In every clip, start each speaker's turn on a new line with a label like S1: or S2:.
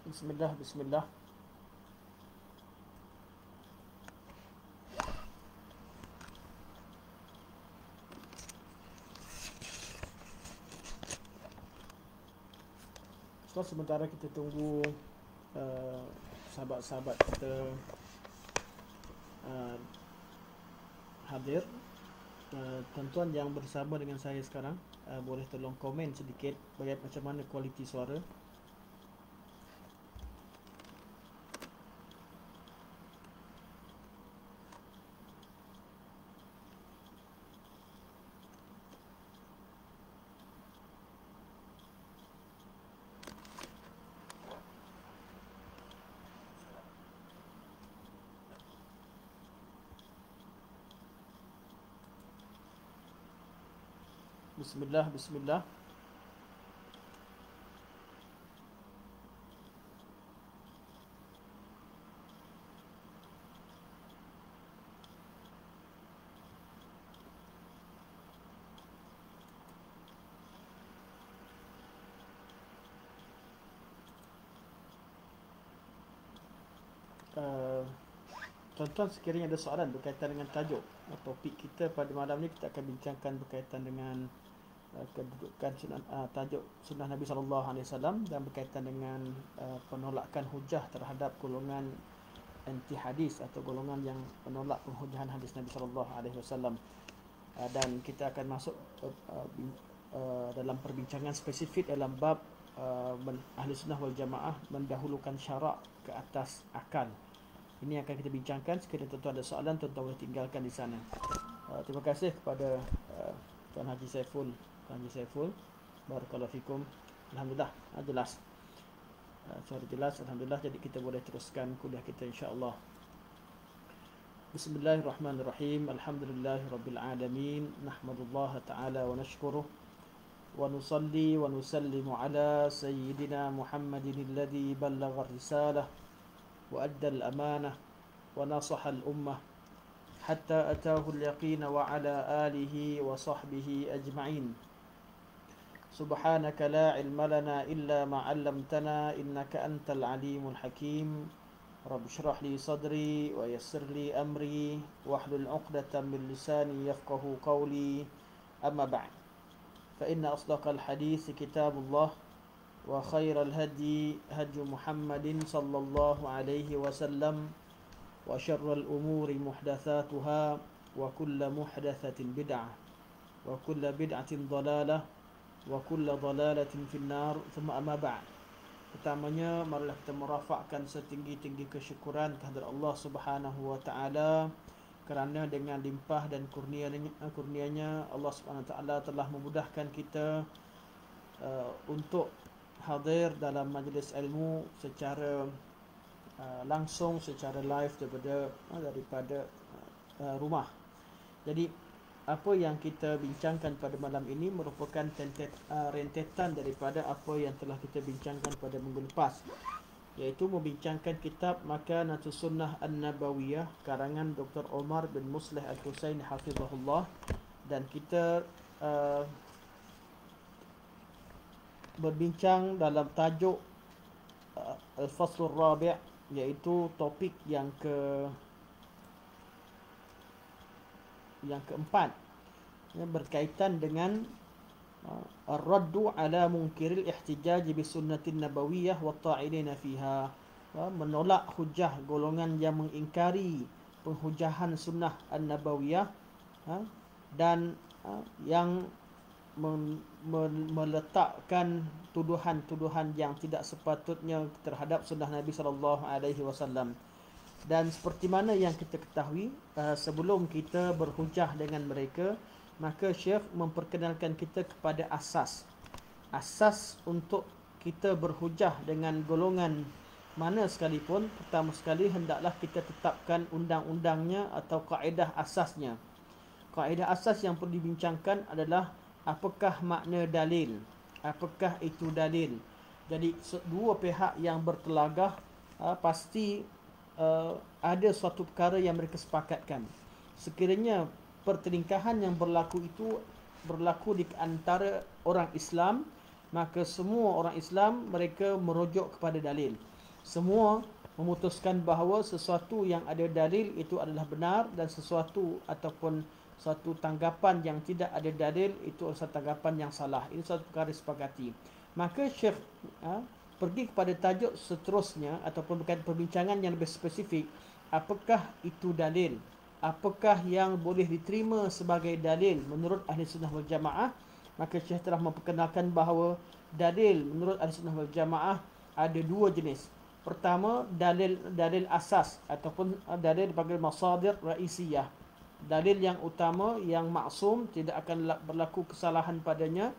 S1: Bismillah, bismillah. So, sementara kita tunggu sahabat-sahabat kita uh, hadir, tuan-tuan yang bersama dengan saya sekarang boleh tolong komen sedikit bagaimana macam mana kualiti suara. Bismillah, bismillah. Tuan-tuan sekiranya ada soalan berkaitan dengan tajuk topik kita pada malam ni, kita akan bincangkan berkaitan dengan kedudukan tajuk sunnah Nabi SAW dan berkaitan dengan penolakan hujah terhadap golongan anti hadis atau golongan yang menolak penghujahan hadis Nabi SAW. Dan kita akan masuk dalam perbincangan spesifik dalam bab ahli sunnah wal jamaah mendahulukan syarak ke atas akal. Ini akan kita bincangkan. Sekiranya tuan-tuan ada soalan, tuan-tuan boleh tinggalkan di sana. Terima kasih kepada Tuan Haji Saiful. Tuan Haji Saiful, barakallahu fikum. Alhamdulillah, jelas. Suara jelas, alhamdulillah. Jadi kita boleh teruskan kuliah kita insya-Allah. Bismillahirrahmanirrahim. Alhamdulillahirabbil alamin. Nahmadullah ta'ala wa nashkuruh wa nusalli wa nusallimu ala sayyidina Muhammadin alladhi ballagha ar-risalah وأدى الأمانة ونصح الأمة حتى أتاه اليقين وعلى آله وصحبه أجمعين. سبحانك لا علم لنا إلا ما علمتنا إنك أنت العليم الحكيم. رب اشرح لي صدري ويسر لي أمري واحلل عقدة من لساني يفقه قولي. أما بعد، فإن أصدق الحديث كتاب الله وخير الهدي هدي محمد صلى الله عليه وسلم وشر الأمور محدثاتها وكل محدثة بدعة وكل بدعة ضلالة وكل ضلالة في النار. ثم أما بعد. Pertamanya, marilah kita merafakkan setinggi-tinggi kesyukuran kehadirat Allah Subhanahu wa taala kerana dengan limpah dan kurnianya Allah Subhanahu wa taala telah memudahkan kita untuk hadir dalam majlis ilmu secara langsung, secara live daripada rumah. Jadi apa yang kita bincangkan pada malam ini merupakan rentetan daripada apa yang telah kita bincangkan pada minggu lepas, iaitu membincangkan kitab Makanatus Sunnah An-Nabawiyah karangan Dr. Omar bin Muslih Al-Husaini hafizahullah, dan kita berbincang dalam tajuk Al-Faslur Rabi', iaitu topik yang keempat, berkaitan dengan Ar-raddu ala munkiril ihtijaj bi sunnatin nabawiyah wa ta'ilina fiha. Menolak hujah golongan yang mengingkari penghujahan sunnah an-nabawiyah, dan yang meletakkan tuduhan-tuduhan yang tidak sepatutnya terhadap sunnah Nabi sallallahu alaihi wasallam. Dan seperti mana yang kita ketahui, sebelum kita berhujah dengan mereka, maka Syekh memperkenalkan kita kepada asas untuk kita berhujah dengan golongan mana sekalipun. Pertama sekali, hendaklah kita tetapkan undang-undangnya atau kaedah asasnya. Kaedah asas yang perlu dibincangkan adalah apakah makna dalil, apakah itu dalil. Jadi dua pihak yang bertelagah pasti ada suatu perkara yang mereka sepakatkan. Sekiranya pertelingkahan yang berlaku itu berlaku di antara orang Islam, maka semua orang Islam mereka merujuk kepada dalil. Semua memutuskan bahawa sesuatu yang ada dalil itu adalah benar, dan sesuatu ataupun suatu tanggapan yang tidak ada dalil itu adalah tanggapan yang salah. Ini satu perkara disepakati. Maka Syekh pergi kepada tajuk seterusnya ataupun perbincangan yang lebih spesifik. Apakah itu dalil? Apakah yang boleh diterima sebagai dalil menurut Ahli Sunnah wal Jamaah? Maka Syekh telah memperkenalkan bahawa dalil menurut Ahli Sunnah wal Jamaah ada dua jenis. Pertama, dalil asas ataupun dalil bagi masadir raisiyah. Dalil yang utama, yang maksum, tidak akan berlaku kesalahan padanya,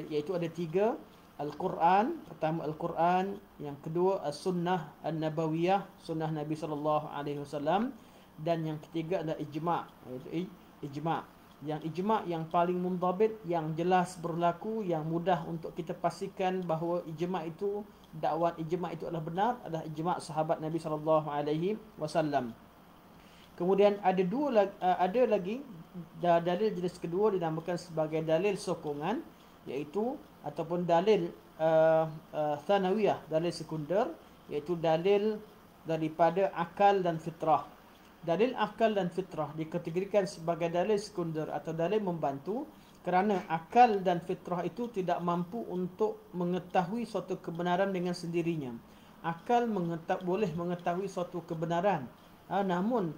S1: iaitu ada tiga. Al-Quran, pertama Al-Quran, yang kedua As-Sunnah An-Nabawiyah, Sunnah Nabi SAW, dan yang ketiga adalah ijma', iaitu ijma'. Yang ijma' yang paling mundabit, yang jelas berlaku, yang mudah untuk kita pastikan bahawa ijma' itu, dakwaan ijma' itu adalah benar, adalah ijma' sahabat Nabi SAW. Kemudian ada lagi dalil jenis kedua dinamakan sebagai dalil sokongan, iaitu ataupun dalil thanawiyah, dalil sekunder, iaitu dalil daripada akal dan fitrah. Dalil akal dan fitrah dikategorikan sebagai dalil sekunder atau dalil membantu kerana akal dan fitrah itu tidak mampu untuk mengetahui suatu kebenaran dengan sendirinya. Akal boleh mengetahui suatu kebenaran, namun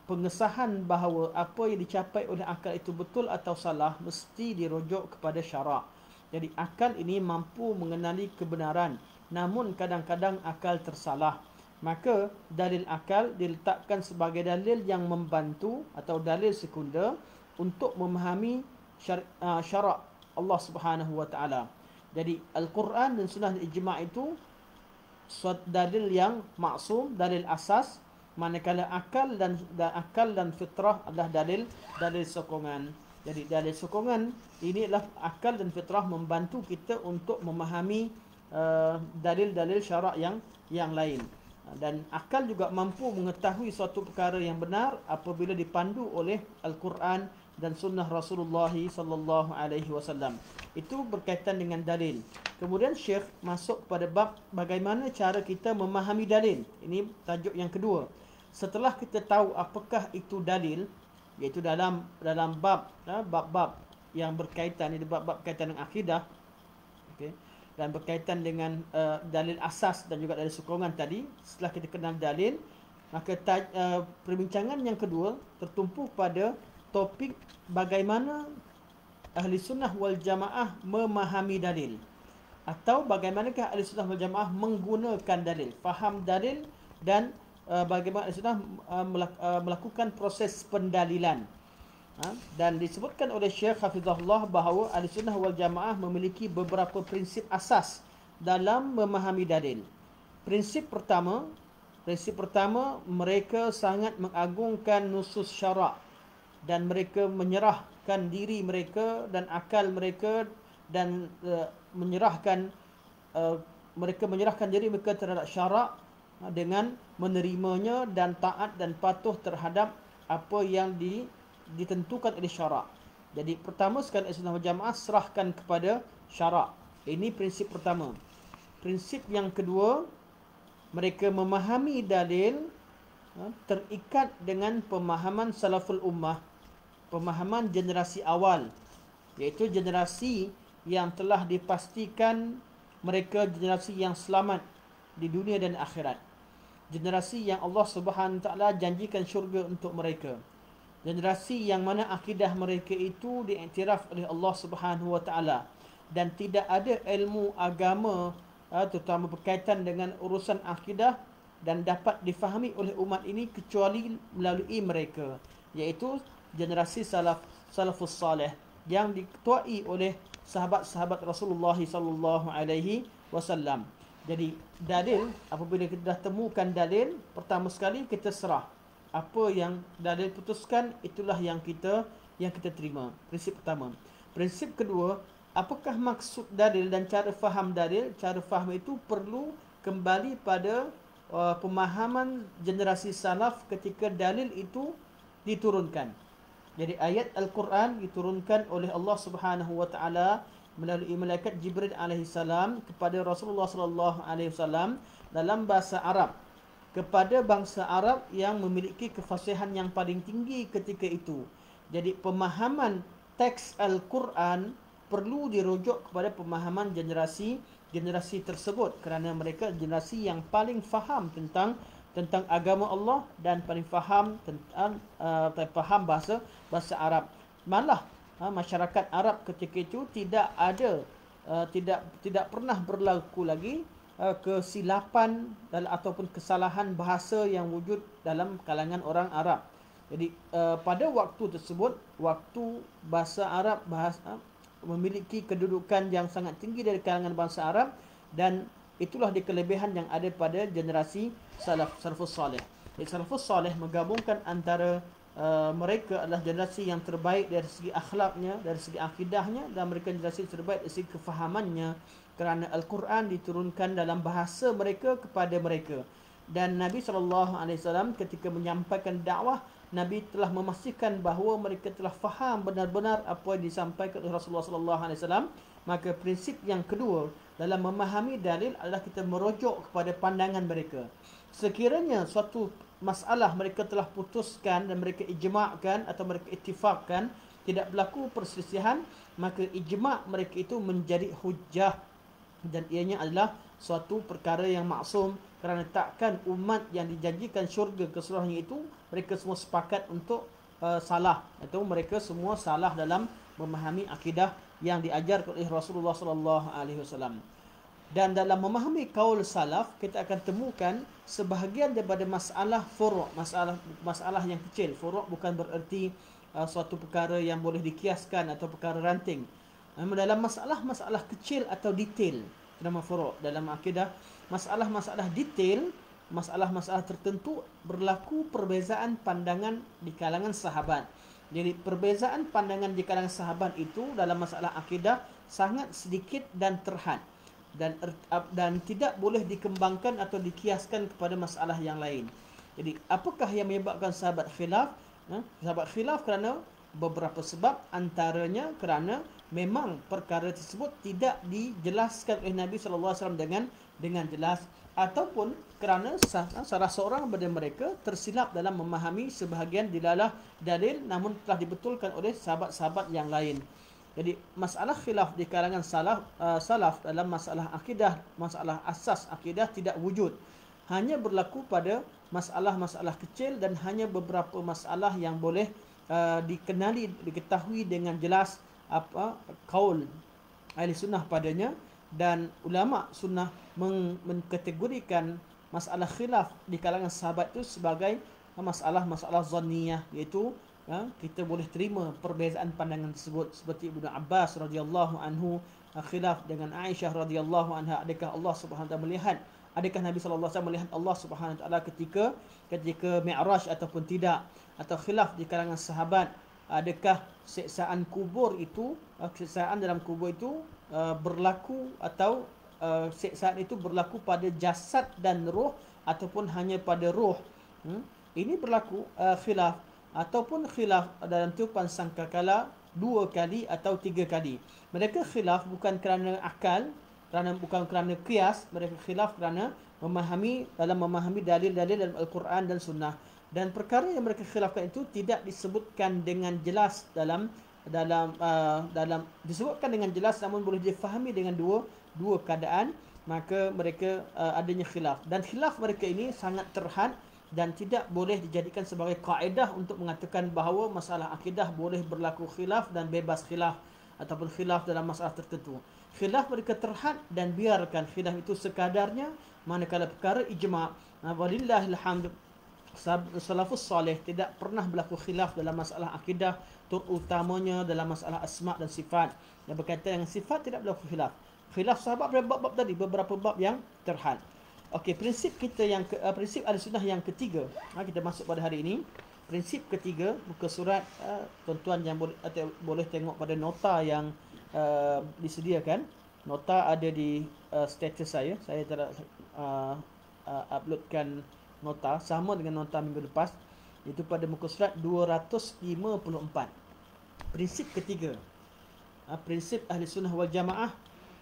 S1: pengesahan bahawa apa yang dicapai oleh akal itu betul atau salah mesti dirujuk kepada syarak. Jadi akal ini mampu mengenali kebenaran, namun kadang-kadang akal tersalah. Maka dalil akal diletakkan sebagai dalil yang membantu atau dalil sekunder untuk memahami syarak Allah Subhanahu wa taala. Jadi Al-Quran dan Sunnah Ijma' itu suatu dalil yang maksum, dalil asas, manakala akal dan fitrah adalah dalil sokongan. Jadi dalil sokongan ini adalah akal dan fitrah membantu kita untuk memahami dalil-dalil syarak yang lain. Dan akal juga mampu mengetahui suatu perkara yang benar apabila dipandu oleh Al-Quran dan sunnah Rasulullah sallallahu alaihi wasallam. Itu berkaitan dengan dalil. Kemudian Syekh masuk pada bab bagaimana cara kita memahami dalil. Ini tajuk yang kedua. Setelah kita tahu apakah itu dalil, iaitu dalam bab-bab yang berkaitan, ini bab-bab berkaitan dengan akidah, okey, dan berkaitan dengan dalil asas dan juga dalil sokongan tadi. Setelah kita kenal dalil, maka perbincangan yang kedua tertumpu pada topik bagaimana Ahli Sunnah wal Jamaah memahami dalil, atau bagaimanakah Ahli Sunnah wal Jamaah menggunakan dalil, faham dalil, dan bagaimana Ahli Sunnah melakukan proses pendalilan. Dan disebutkan oleh Syekh Hafizahullah bahawa Ahli Sunnah wal Jamaah memiliki beberapa prinsip asas dalam memahami dalil. Prinsip pertama, mereka sangat mengagungkan nusus syarak, dan mereka menyerahkan diri mereka dan akal mereka, dan mereka menyerahkan diri mereka terhadap syarak dengan menerimanya dan taat dan patuh terhadap apa yang ditentukan oleh syarak. Jadi pertama sekali Ahli Sunnah wal Jamaah serahkan kepada syarak. Ini prinsip pertama. Prinsip yang kedua, mereka memahami dalil terikat dengan pemahaman salaful ummah, pemahaman generasi awal, iaitu generasi yang telah dipastikan mereka generasi yang selamat di dunia dan akhirat. Generasi yang Allah Subhanahu Wa Taala janjikan syurga untuk mereka. Generasi yang mana akidah mereka itu diiktiraf oleh Allah Subhanahu Wa Taala dan tidak ada ilmu agama terutama berkaitan dengan urusan akidah dan dapat difahami oleh umat ini kecuali melalui mereka, iaitu generasi salafus salih yang diketuai oleh sahabat-sahabat Rasulullah sallallahu alaihi wasallam. Jadi dalil, apabila kita dah temukan dalil, pertama sekali kita serah. Apa yang dalil putuskan, itulah yang kita terima. Prinsip pertama. Prinsip kedua, apakah maksud dalil dan cara faham dalil? Cara faham itu perlu kembali pada pemahaman generasi salaf ketika dalil itu diturunkan. Jadi ayat Al-Quran diturunkan oleh Allah Subhanahu Wa Taala melalui malaikat Jibril alaihi salam kepada Rasulullah sallallahu alaihi wasallam dalam bahasa Arab, kepada bangsa Arab yang memiliki kefasihan yang paling tinggi ketika itu. Jadi pemahaman teks Al-Quran perlu dirujuk kepada pemahaman generasi tersebut, kerana mereka generasi yang paling faham tentang agama Allah dan paling faham tentang bahasa Arab. Malah masyarakat Arab ketika itu tidak pernah berlaku lagi kesilapan ataupun kesalahan bahasa yang wujud dalam kalangan orang Arab. Jadi pada waktu tersebut, waktu bahasa Arab memiliki kedudukan yang sangat tinggi dari kalangan bangsa Arab, dan itulah di kelebihan yang ada pada generasi salafus salih. Jadi salafus salih menggabungkan antara mereka adalah generasi yang terbaik dari segi akhlaknya, dari segi akidahnya, dan mereka generasi terbaik dari segi kefahamannya, kerana Al-Quran diturunkan dalam bahasa mereka kepada mereka. Dan Nabi SAW ketika menyampaikan dakwah, Nabi telah memastikan bahawa mereka telah faham benar-benar apa yang disampaikan oleh Rasulullah SAW. Maka prinsip yang kedua dalam memahami dalil adalah kita merujuk kepada pandangan mereka. Sekiranya suatu masalah mereka telah putuskan dan mereka ijma'kan atau mereka ittifaqkan, tidak berlaku perselisihan, maka ijma' mereka itu menjadi hujjah, dan ianya adalah suatu perkara yang maksum, kerana takkan umat yang dijanjikan syurga keseluruhannya itu mereka semua sepakat untuk salah, atau mereka semua salah dalam memahami akidah yang diajar oleh Rasulullah sallallahu alaihi wasallam. Dan dalam memahami kaul salaf, kita akan temukan sebahagian daripada masalah furu', masalah yang kecil. Furu' bukan bererti suatu perkara yang boleh dikiaskan atau perkara ranting. Dalam masalah kecil atau detail, nama furu'. Dalam akidah, masalah detail, masalah tertentu, berlaku perbezaan pandangan di kalangan sahabat. Jadi perbezaan pandangan di kalangan sahabat itu dalam masalah akidah sangat sedikit dan terhad, dan tidak boleh dikembangkan atau dikiaskan kepada masalah yang lain. Jadi apakah yang menyebabkan sahabat khilaf? Sahabat khilaf kerana beberapa sebab, antaranya kerana memang perkara tersebut tidak dijelaskan oleh Nabi SAW dengan jelas, ataupun kerana salah seorang daripada mereka tersilap dalam memahami sebahagian dilalah dalil, namun telah dibetulkan oleh sahabat-sahabat yang lain. Jadi masalah khilaf di kalangan salaf dalam masalah akidah, masalah asas akidah tidak wujud. Hanya berlaku pada masalah-masalah kecil, dan hanya beberapa masalah yang boleh diketahui dengan jelas apa kaul ahli sunnah padanya. Dan ulama sunnah mengkategorikan masalah khilaf di kalangan sahabat itu sebagai masalah zanniyah, iaitu kita boleh terima perbezaan pandangan tersebut, seperti Ibnu Abbas radhiyallahu anhu khilaf dengan Aisyah radhiyallahu anha, adakah Allah Subhanahu wa taala melihat, adakah Nabi sallallahu alaihi wasallam melihat Allah Subhanahu wa taala ketika Mi'raj ataupun tidak, atau khilaf di kalangan sahabat, adakah siksaan dalam kubur itu berlaku, atau siksaan itu berlaku pada jasad dan roh ataupun hanya pada roh. Ini berlaku khilaf, ataupun khilaf dalam tiupan sangkakala 2 kali atau 3 kali. Mereka khilaf bukan kerana akal, bukan kerana qiyas, mereka khilaf kerana memahami dalil-dalil dalam Al-Quran dan Sunnah. Dan perkara yang mereka khilafkan itu tidak disebutkan dengan jelas dalam dalam disebutkan dengan jelas namun boleh difahami dengan dua keadaan, maka mereka adanya khilaf, dan khilaf mereka ini sangat terhad dan tidak boleh dijadikan sebagai kaedah untuk mengatakan bahawa masalah akidah boleh berlaku khilaf dan bebas khilaf ataupun khilaf dalam masalah tertentu. Khilaf mereka terhad dan biarkan khilaf itu sekadarnya, manakala perkara ijma', walillahil hamd, salafus salih tidak pernah berlaku khilaf dalam masalah akidah, terutamanya dalam masalah asma' dan sifat. Dan berkaitan dengan sifat tidak berlaku khilaf. Khilaf sahabat pada bab-bab tadi, beberapa bab yang terhad. Okey, prinsip kita yang prinsip Ahlussunnah yang ketiga. Kita masuk pada hari ini. Prinsip ketiga, muka surat, tuan-tuan yang boleh tengok pada nota yang disediakan. Nota ada di status saya. Saya telah uploadkan nota sama dengan nota minggu lepas, iaitu pada muka surat 254. Prinsip ketiga, prinsip Ahlussunnah wal Jamaah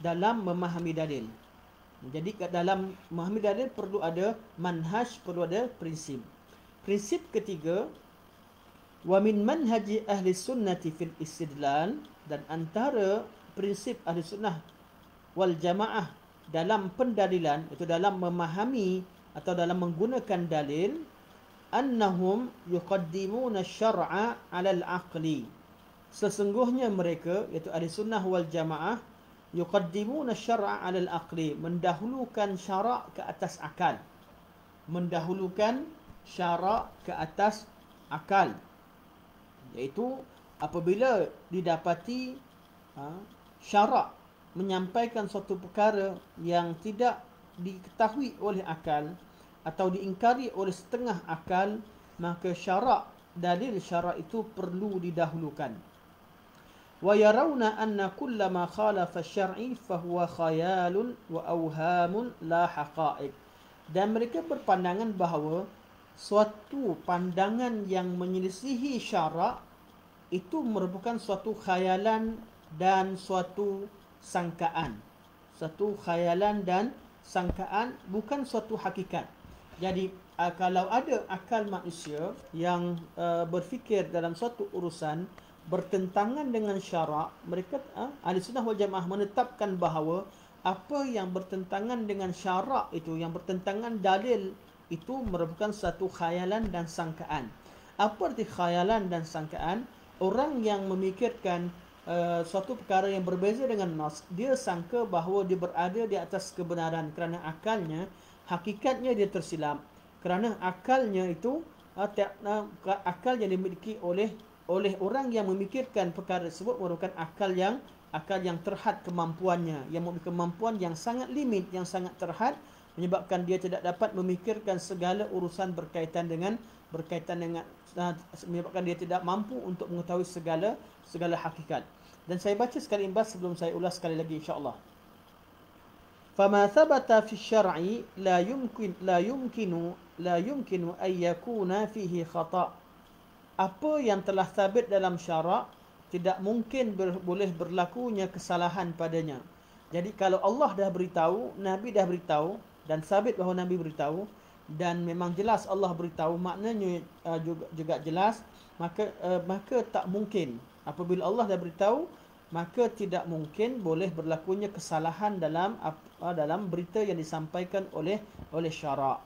S1: dalam memahami dalil. Jadi dalam memahami dalil perlu ada manhaj, perlu ada prinsip. Prinsip ketiga, wa min manhaji ahli sunnati fil istidlal, dan antara prinsip ahli sunnah wal jamaah dalam pendalilan, itu dalam memahami atau dalam menggunakan dalil, annahum yuqaddimuna syar'a 'ala al-aqli. Sesungguhnya mereka, iaitu ahli sunnah wal jamaah, yuqaddimuna syar'a 'ala al-aqli, mendahulukan syarak ke atas akal. Mendahulukan syarak ke atas akal, iaitu apabila didapati syarak menyampaikan suatu perkara yang tidak diketahui oleh akal atau diingkari oleh setengah akal, maka syarak, dalil syarak itu perlu didahulukan. Wa yarawna anna kullama khalafa syar'i fahuwa khayalun wa awhamun la haqa'iq. Dan mereka berpandangan bahawa suatu pandangan yang menyelisihi syarak itu merupakan suatu khayalan dan suatu sangkaan. Suatu khayalan dan sangkaan, bukan suatu hakikat. Jadi kalau ada akal manusia yang berfikir dalam suatu urusan bertentangan dengan syarak, mereka Ahlussunnah wal Jamaah menetapkan bahawa apa yang bertentangan dengan syarak itu, yang bertentangan dalil itu merupakan satu khayalan dan sangkaan. Apa arti khayalan dan sangkaan? Orang yang memikirkan suatu perkara yang berbeza dengan nas, dia sangka bahawa dia berada di atas kebenaran kerana akalnya, hakikatnya dia tersilap. Kerana akalnya itu akal yang dimiliki oleh orang yang memikirkan perkara tersebut merupakan akal yang terhad kemampuannya, yang memiliki kemampuan yang sangat limit, yang sangat terhad, menyebabkan dia tidak dapat memikirkan segala urusan berkaitan dengan menyebabkan dia tidak mampu untuk mengetahui segala hakikat. Dan saya baca sekali imbas sebelum saya ulas sekali lagi insya-Allah. Fama thabata fi syar'i la yumkinu ay yakuna fihi khata'. Apa yang telah sabit dalam syarak tidak mungkin boleh berlakunya kesalahan padanya. Jadi kalau Allah dah beritahu, Nabi dah beritahu, dan sabit bahawa Nabi beritahu, dan memang jelas Allah beritahu, maknanya juga jelas, maka tak mungkin, apabila Allah dah beritahu, maka tidak mungkin boleh berlakunya kesalahan dalam berita yang disampaikan oleh syarak.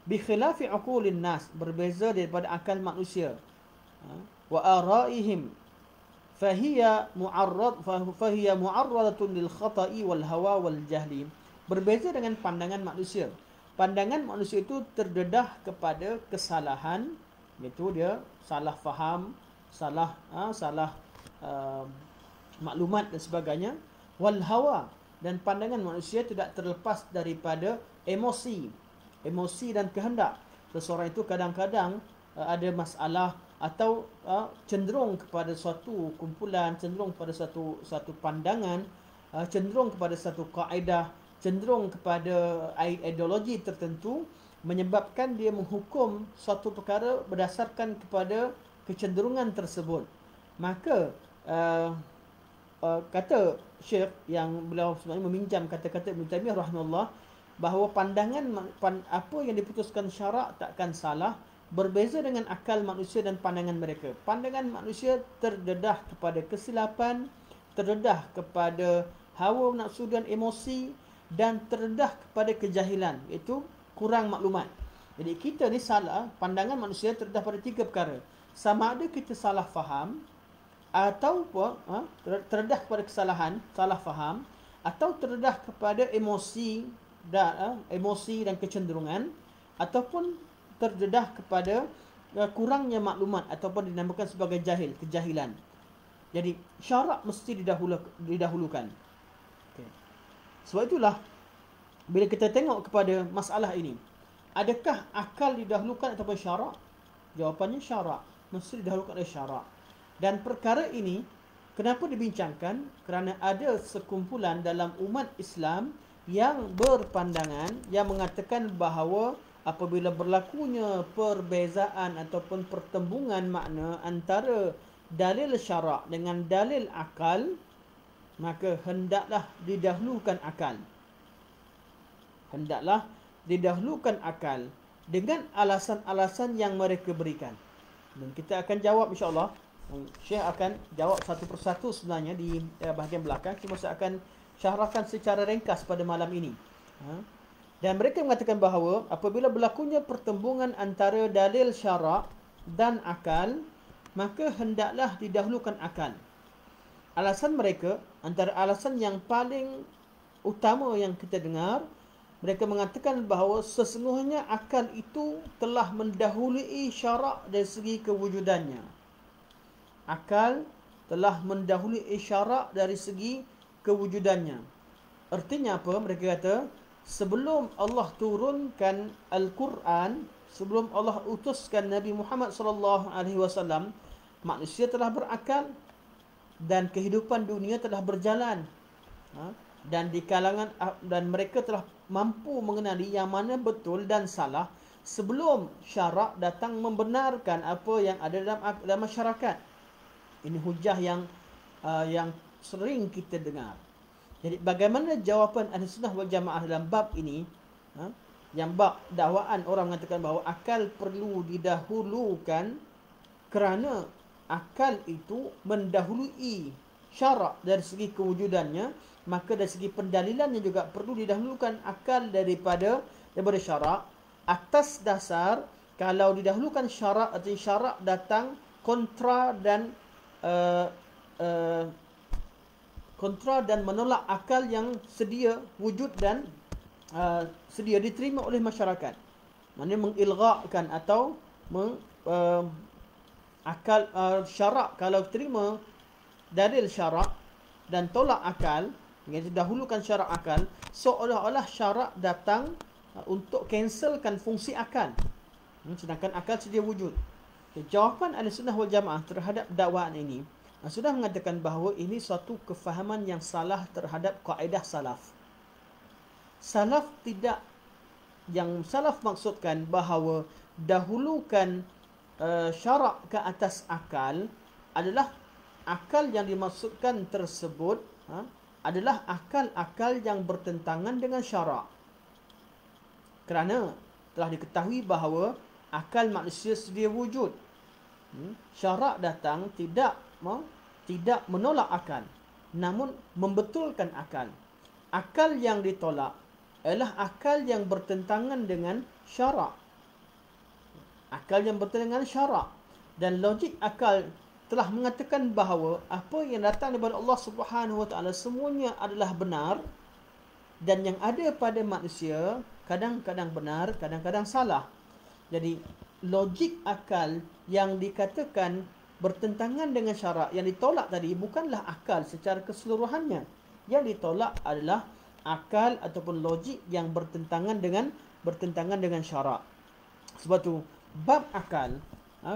S1: Bi khilafi uqulin nas, berbeza daripada akal manusia, wa araihim fahiya mu'arradatun lil khata'i wal hawa wal jahli. Berbeza dengan pandangan manusia. Pandangan manusia itu terdedah kepada kesalahan, iaitu dia salah faham, salah maklumat dan sebagainya. Wal hawa, dan pandangan manusia tidak terlepas daripada emosi dan kehendak. Seseorang itu kadang-kadang ada masalah atau cenderung kepada suatu kumpulan, cenderung kepada satu pandangan, cenderung kepada satu kaedah, cenderung kepada ideologi tertentu, menyebabkan dia menghukum suatu perkara berdasarkan kepada kecenderungan tersebut. Maka kata Syekh yang beliau sebenarnya meminjam kata-kata Ibn Taimiyah rahimahullah, bahawa pandangan apa yang diputuskan syarak takkan salah berbeza dengan akal manusia dan pandangan mereka. Pandangan manusia terdedah kepada kesilapan, terdedah kepada hawa nafsu dan emosi, dan terdedah kepada kejahilan, iaitu kurang maklumat. Jadi kita ni salah, pandangan manusia terdedah pada 3 perkara. Sama ada kita salah faham, atau terdedah kepada kesalahan, salah faham, atau terdedah kepada emosi dan kecenderungan, ataupun terdedah kepada kurangnya maklumat ataupun dinamakan sebagai kejahilan. Jadi syarak mesti didahulukan. Okay. Sebab itulah bila kita tengok kepada masalah ini, adakah akal didahulukan ataupun syarak? Jawapannya syarak, mesti didahulukan oleh syarak. Dan perkara ini kenapa dibincangkan? Kerana ada sekumpulan dalam umat Islam yang berpandangan, yang mengatakan bahawa apabila berlakunya perbezaan ataupun pertembungan makna antara dalil syarak dengan dalil akal, maka hendaklah didahulukan akal. Hendaklah didahulukan akal dengan alasan-alasan yang mereka berikan. Dan kita akan jawab insya-Allah. Syekh akan jawab satu persatu sebenarnya di bahagian belakang. Cuma saya akan syarahkan secara ringkas pada malam ini. Dan mereka mengatakan bahawa apabila berlakunya pertembungan antara dalil syarak dan akal, maka hendaklah didahulukan akal. Alasan mereka, antara alasan yang paling utama yang kita dengar, mereka mengatakan bahawa sesungguhnya akal itu telah mendahului syarak dari segi kewujudannya. Akal telah mendahului syarak dari segi kewujudannya. Artinya apa? Mereka kata, sebelum Allah turunkan Al-Quran, sebelum Allah utuskan Nabi Muhammad SAW, manusia telah berakal dan kehidupan dunia telah berjalan. Dan di kalangan dan mereka telah mampu mengenali yang mana betul dan salah sebelum syarak datang membenarkan apa yang ada dalam masyarakat. Ini hujah yang sering kita dengar. Jadi bagaimana jawapan Ahlussunnah wal Jamaah dalam bab ini? Yang bab dakwaan orang mengatakan bahawa akal perlu didahulukan kerana akal itu mendahului syarak dari segi kewujudannya, maka dari segi pendalilannya juga perlu didahulukan akal daripada syarak, atas dasar kalau didahulukan syarak, artinya syarak datang kontra dan menolak akal yang sedia wujud dan sedia diterima oleh masyarakat. Maksudnya mengilgha'kan atau akal syarak kalau terima dalil syarak dan tolak akal, iaitu dahulukan syarak akal, seolah-olah syarak datang untuk cancelkan fungsi akal, sedangkan akal sedia wujud. Jawapan Ahlussunnah wal Jamaah terhadap dakwaan ini sudah mengatakan bahawa ini suatu kefahaman yang salah terhadap kaedah salaf. Yang salaf maksudkan bahawa dahulukan syarak ke atas akal adalah akal yang dimaksudkan tersebut adalah akal-akal yang bertentangan dengan syarak. Kerana telah diketahui bahawa akal manusia sedia wujud. Syarak datang tidak menolak akal, namun membetulkan akal. Akal yang ditolak adalah akal yang bertentangan dengan syarak. Akal yang bertentangan dengan syarak. Dan logik akal telah mengatakan bahawa apa yang datang daripada Allah Subhanahu Wa Taala semuanya adalah benar, dan yang ada pada manusia kadang-kadang benar, kadang-kadang salah. Jadi logik akal yang dikatakan bertentangan dengan syarak, yang ditolak tadi bukanlah akal secara keseluruhannya. Yang ditolak adalah akal ataupun logik yang bertentangan dengan syarak. Sebab tu bab akal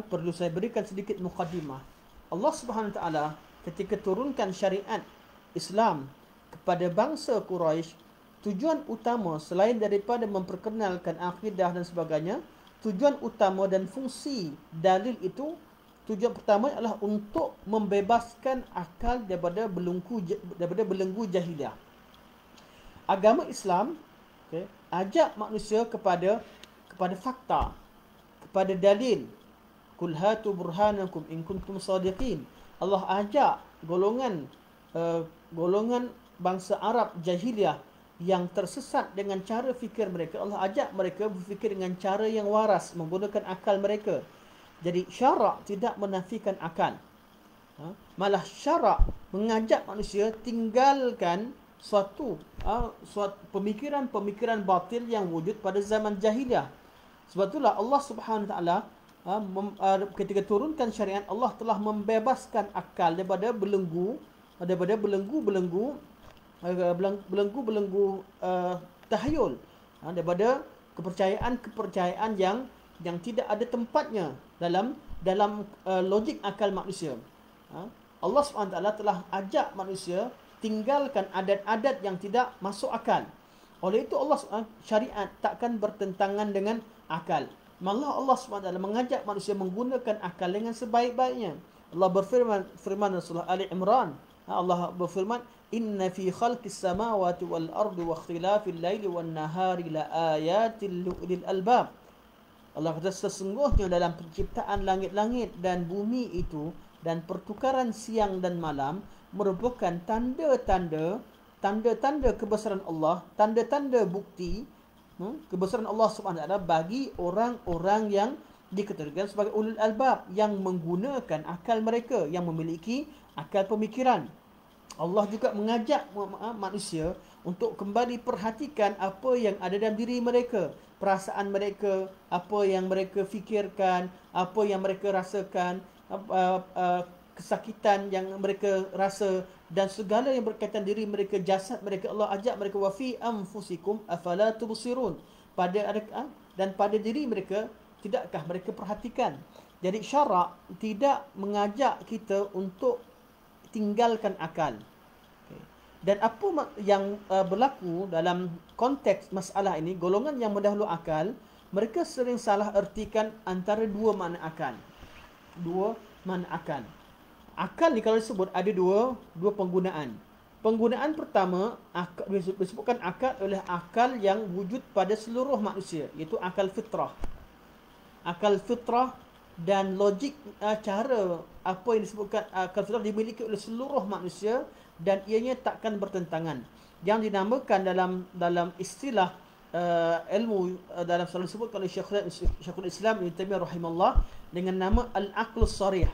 S1: perlu saya berikan sedikit muqaddimah. Allah Subhanahu Wa Taala ketika turunkan syariat Islam kepada bangsa Quraisy, tujuan utama selain daripada memperkenalkan akidah dan sebagainya, tujuan utama dan fungsi dalil itu, tujuan pertama adalah untuk membebaskan akal daripada belenggu jahiliah. Agama Islam ajak manusia kepada fakta, kepada dalil. Qul hatu burhanakum in kuntum shadiqin. Allah ajak golongan bangsa Arab jahiliah yang tersesat dengan cara fikir mereka. Allah ajak mereka berfikir dengan cara yang waras, menggunakan akal mereka. Jadi syarak tidak menafikan akal. Malah syarak mengajak manusia tinggalkan suatu pemikiran-pemikiran batil yang wujud pada zaman jahiliah. Sebab itulah Allah Subhanahu Wa Taala ketika turunkan syariat, Allah telah membebaskan akal daripada belenggu tahayul, daripada kepercayaan yang tidak ada tempatnya dalam logik akal manusia. Allah SWT telah ajak manusia tinggalkan adat-adat yang tidak masuk akal. Oleh itu Allah syariat takkan bertentangan dengan akal. Malah Allah SWT mengajak manusia menggunakan akal dengan sebaik-baiknya. Allah berfirman dalam surah Ali Imran. Allah berfirman, "Inna fi khalqis samawati wal ardi wa ikhtilafil laili wan nahari la ayatil lil albab." Allah kata sesungguhnya dalam penciptaan langit-langit dan bumi itu dan pertukaran siang dan malam merupakan tanda-tanda kebesaran Allah, tanda-tanda bukti kebesaran Allah Subhanahu Wa Taala bagi orang-orang yang dikategorikan sebagai ulul albab, yang menggunakan akal mereka, yang memiliki akal pemikiran. Allah juga mengajak manusia untuk kembali perhatikan apa yang ada dalam diri mereka, perasaan mereka, apa yang mereka fikirkan, apa yang mereka rasakan, kesakitan yang mereka rasa dan segala yang berkaitan diri mereka, jasad mereka. Allah ajak mereka, wa fi anfusikum afala tubsirun, dan pada diri mereka tidakkah mereka perhatikan. Jadi syarak tidak mengajak kita untuk tinggalkan akal. Dan apa yang berlaku dalam konteks masalah ini, golongan yang mendahulu akal, mereka sering salah ertikan antara dua makna akal. Akal ni kalau disebut ada dua penggunaan. Penggunaan pertama disebutkan akal oleh akal yang wujud pada seluruh manusia, iaitu akal fitrah. Akal fitrah dan logik, cara apa yang disebutkan akal fitrah dimiliki oleh seluruh manusia dan ianya takkan bertentangan. Yang dinamakan dalam istilah ilmu dalam selalu disebutkan oleh Syekhul Islam Ibn Taimiyah rahimahullah dengan nama al-aqlus sarih.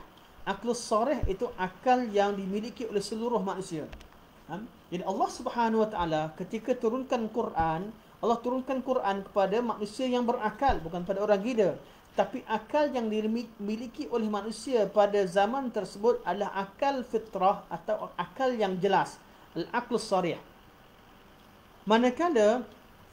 S1: Aqlus sarih itu akal yang dimiliki oleh seluruh manusia. Jadi Allah Subhanahu Wa Taala ketika turunkan Quran, Allah turunkan Quran kepada manusia yang berakal, bukan pada orang gila. Tapi akal yang dimiliki oleh manusia pada zaman tersebut adalah akal fitrah atau akal yang jelas, al-aqlus sarih. Manakala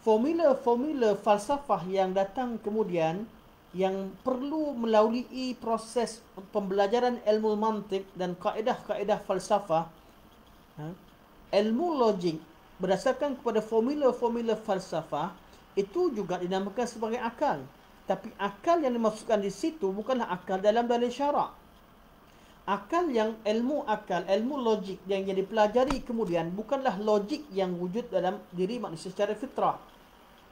S1: formula-formula falsafah yang datang kemudian, yang perlu melalui proses pembelajaran ilmu mantik dan kaedah-kaedah falsafah, ilmu logik berdasarkan kepada formula-formula falsafah, itu juga dinamakan sebagai akal. Tapi akal yang dimaksudkan di situ bukanlah akal dalam dalil syarak. Akal yang ilmu logik yang dipelajari kemudian bukanlah logik yang wujud dalam diri manusia secara fitrah.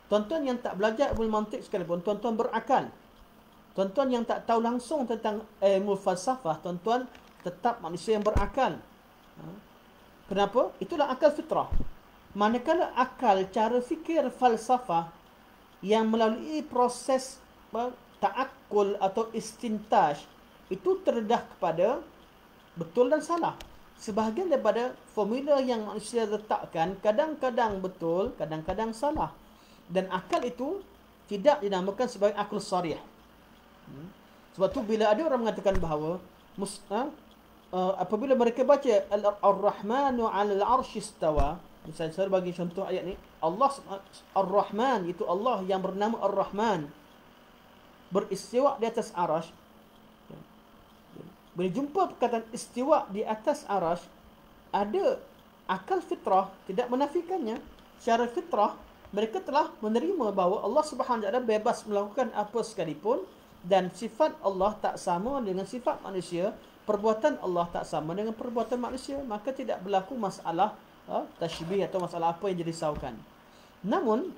S1: Tuan-tuan yang tak belajar ilmu mantik sekalipun, tuan-tuan berakal. Tuan-tuan yang tak tahu langsung tentang ilmu falsafah, tuan-tuan tetap manusia yang berakal. Kenapa? Itulah akal fitrah. Manakala akal, cara fikir falsafah yang melalui proses ta'akkul atau istintaj, itu terdedah kepada betul dan salah. Sebahagian daripada formula yang manusia letakkan kadang-kadang betul, kadang-kadang salah. Dan akal itu tidak dinamakan sebagai akal sarih. Sebab tu bila ada orang mengatakan bahawa apabila mereka baca Ar-Rahmanu 'alal 'arsy istawa, misalnya saya bagi contoh ayat ni, Allah Ar-Rahman, itu Allah yang bernama Ar-Rahman, beristiwa di atas arasy. Bila jumpa perkataan istiwa di atas arasy, ada akal fitrah tidak menafikannya. Secara fitrah mereka telah menerima bahawa Allah Subhanahu Wa Taala bebas melakukan apa sekalipun, dan sifat Allah tak sama dengan sifat manusia, perbuatan Allah tak sama dengan perbuatan manusia, maka tidak berlaku masalah tashbih atau masalah apa yang dirisaukan. Namun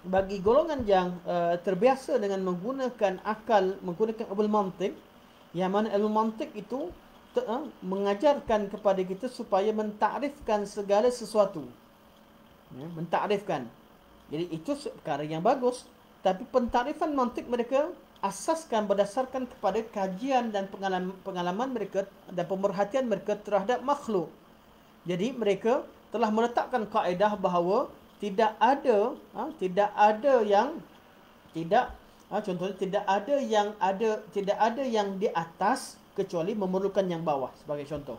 S1: bagi golongan yang terbiasa dengan menggunakan akal, menggunakan ilmu mantik, yang mana ilmu mantik itu mengajarkan kepada kita supaya mentakrifkan segala sesuatu. Ya, mentakrifkan. Jadi itu perkara yang bagus. Tapi pentakrifan mantik mereka asaskan berdasarkan kepada kajian dan pengalaman mereka dan pemerhatian mereka terhadap makhluk. Jadi mereka telah meletakkan kaedah bahawa tidak ada contohnya tidak ada yang di atas kecuali memerlukan yang bawah, sebagai contoh.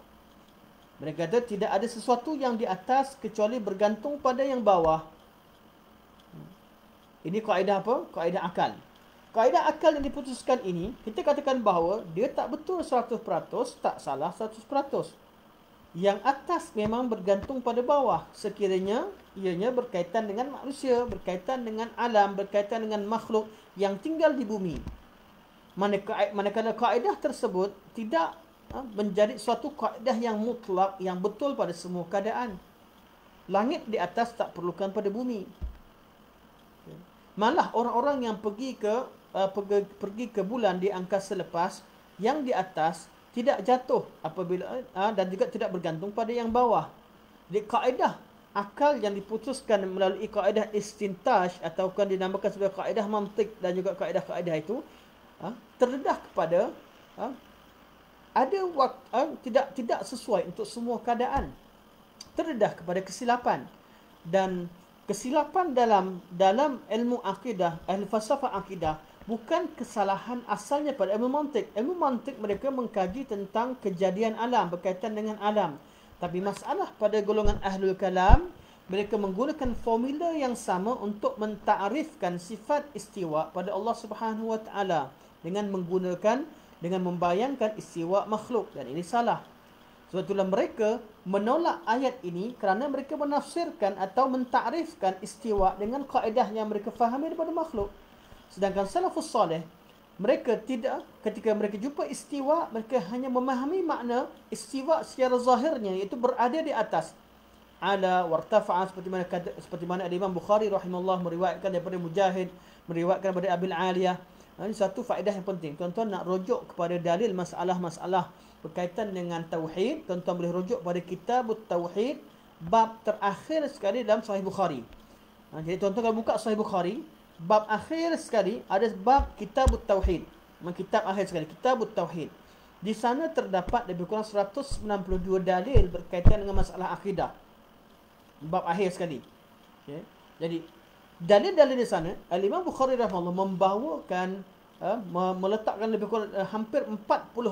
S1: Mereka kata tidak ada sesuatu yang di atas kecuali bergantung pada yang bawah. Ini kaedah apa? Kaedah akal. Kaedah akal yang diputuskan ini, kita katakan bahawa dia tak betul 100%, tak salah 100%. Yang atas memang bergantung pada bawah, sekiranya ianya berkaitan dengan manusia, berkaitan dengan alam, berkaitan dengan makhluk yang tinggal di bumi. Manakala kaedah tersebut tidak menjadi suatu kaedah yang mutlak, yang betul pada semua keadaan. Langit di atas tak perlukan pada bumi. Malah orang-orang yang pergi ke bulan di angkasa lepas, yang di atas tidak jatuh apabila dan juga tidak bergantung pada yang bawah. Jadi kaedah akal yang diputuskan melalui kaedah istintaj ataupun dinamakan sebagai kaedah mantik dan juga kaedah-kaedah itu terdedah kepada ada tidak sesuai untuk semua keadaan. Terdedah kepada kesilapan, dan kesilapan dalam ilmu akidah, ahli falsafah akidah, bukan kesalahan asalnya pada ilmu mantik. Ilmu mantik mereka mengkaji tentang kejadian alam, berkaitan dengan alam. Tapi masalah pada golongan ahlul kalam, mereka menggunakan formula yang sama untuk mentakrifkan sifat istiwa pada Allah Subhanahu Wa Taala dengan membayangkan istiwa makhluk, dan ini salah. Sebab itulah mereka menolak ayat ini kerana mereka menafsirkan atau mentakrifkan istiwa dengan kaedah yang mereka fahami daripada makhluk. Sedangkan salafus salih, mereka tidak, ketika mereka jumpa istiwa, mereka hanya memahami makna istiwa secara zahirnya, iaitu berada di atas. Ala wartafa'a, seperti mana Imam Bukhari rahimahullah meriwayatkan daripada Mujahid, meriwayatkan daripada Abil Aliyah. Ini satu faedah yang penting. Tuan-tuan nak rujuk kepada dalil masalah-masalah berkaitan dengan tauhid, tuan-tuan boleh rujuk pada Kitabut Tauhid, bab terakhir sekali dalam Sahih Bukhari. Jadi tuan-tuan kalau buka Sahih Bukhari, bab akhir sekali ada bab Kitabut Tauhid. Kitab akhir sekali, Kitabut Tauhid. Di sana terdapat lebih kurang 192 dalil berkaitan dengan masalah akidah. Bab akhir sekali. Okay. Jadi dalil-dalil di sana, Imam Bukhari rahimahullah membawakan meletakkan lebih kurang hampir 40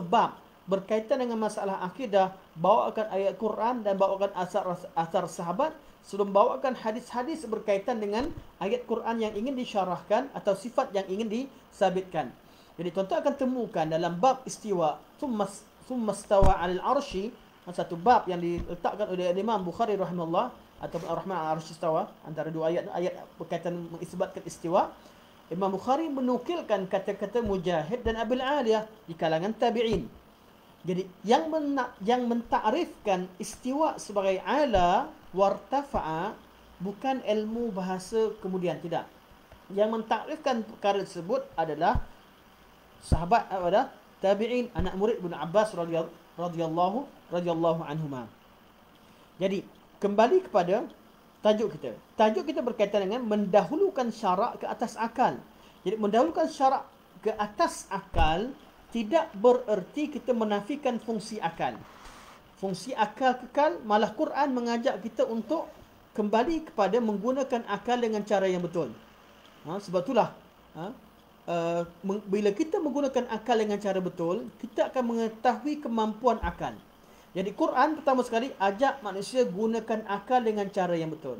S1: bab berkaitan dengan masalah akidah, bawakan ayat Quran dan bawakan asar sahabat, sebelum bawakan hadis-hadis berkaitan dengan ayat Quran yang ingin disyarahkan atau sifat yang ingin disabitkan. Jadi tuan-tuan akan temukan dalam bab istiwa, thumma stawa 'alal arsy, satu bab yang diletakkan oleh Imam Bukhari rahimahullah, atau Ar-Rahman al-Arsy istawa, antara dua ayat berkaitan mengisbatkan istiwa. Imam Bukhari menukilkan kata-kata Mujahid dan Abil Aliyah di kalangan tabi'in. Jadi yang mentakrifkan istiwa sebagai ala wartafa'a bukan ilmu bahasa kemudian, tidak. Yang mentakrifkan perkara tersebut adalah sahabat, adalah tabi'in, anak murid Ibn Abbas radhiyallahu anhuma. Jadi kembali kepada tajuk kita. Tajuk kita berkaitan dengan mendahulukan syarak ke atas akal. Jadi mendahulukan syarak ke atas akal tidak bererti kita menafikan fungsi akal. Fungsi akal kekal, malah Quran mengajak kita untuk kembali kepada menggunakan akal dengan cara yang betul. Sebab itulah bila kita menggunakan akal dengan cara betul, kita akan mengetahui kemampuan akal. Jadi Quran pertama sekali ajak manusia gunakan akal dengan cara yang betul.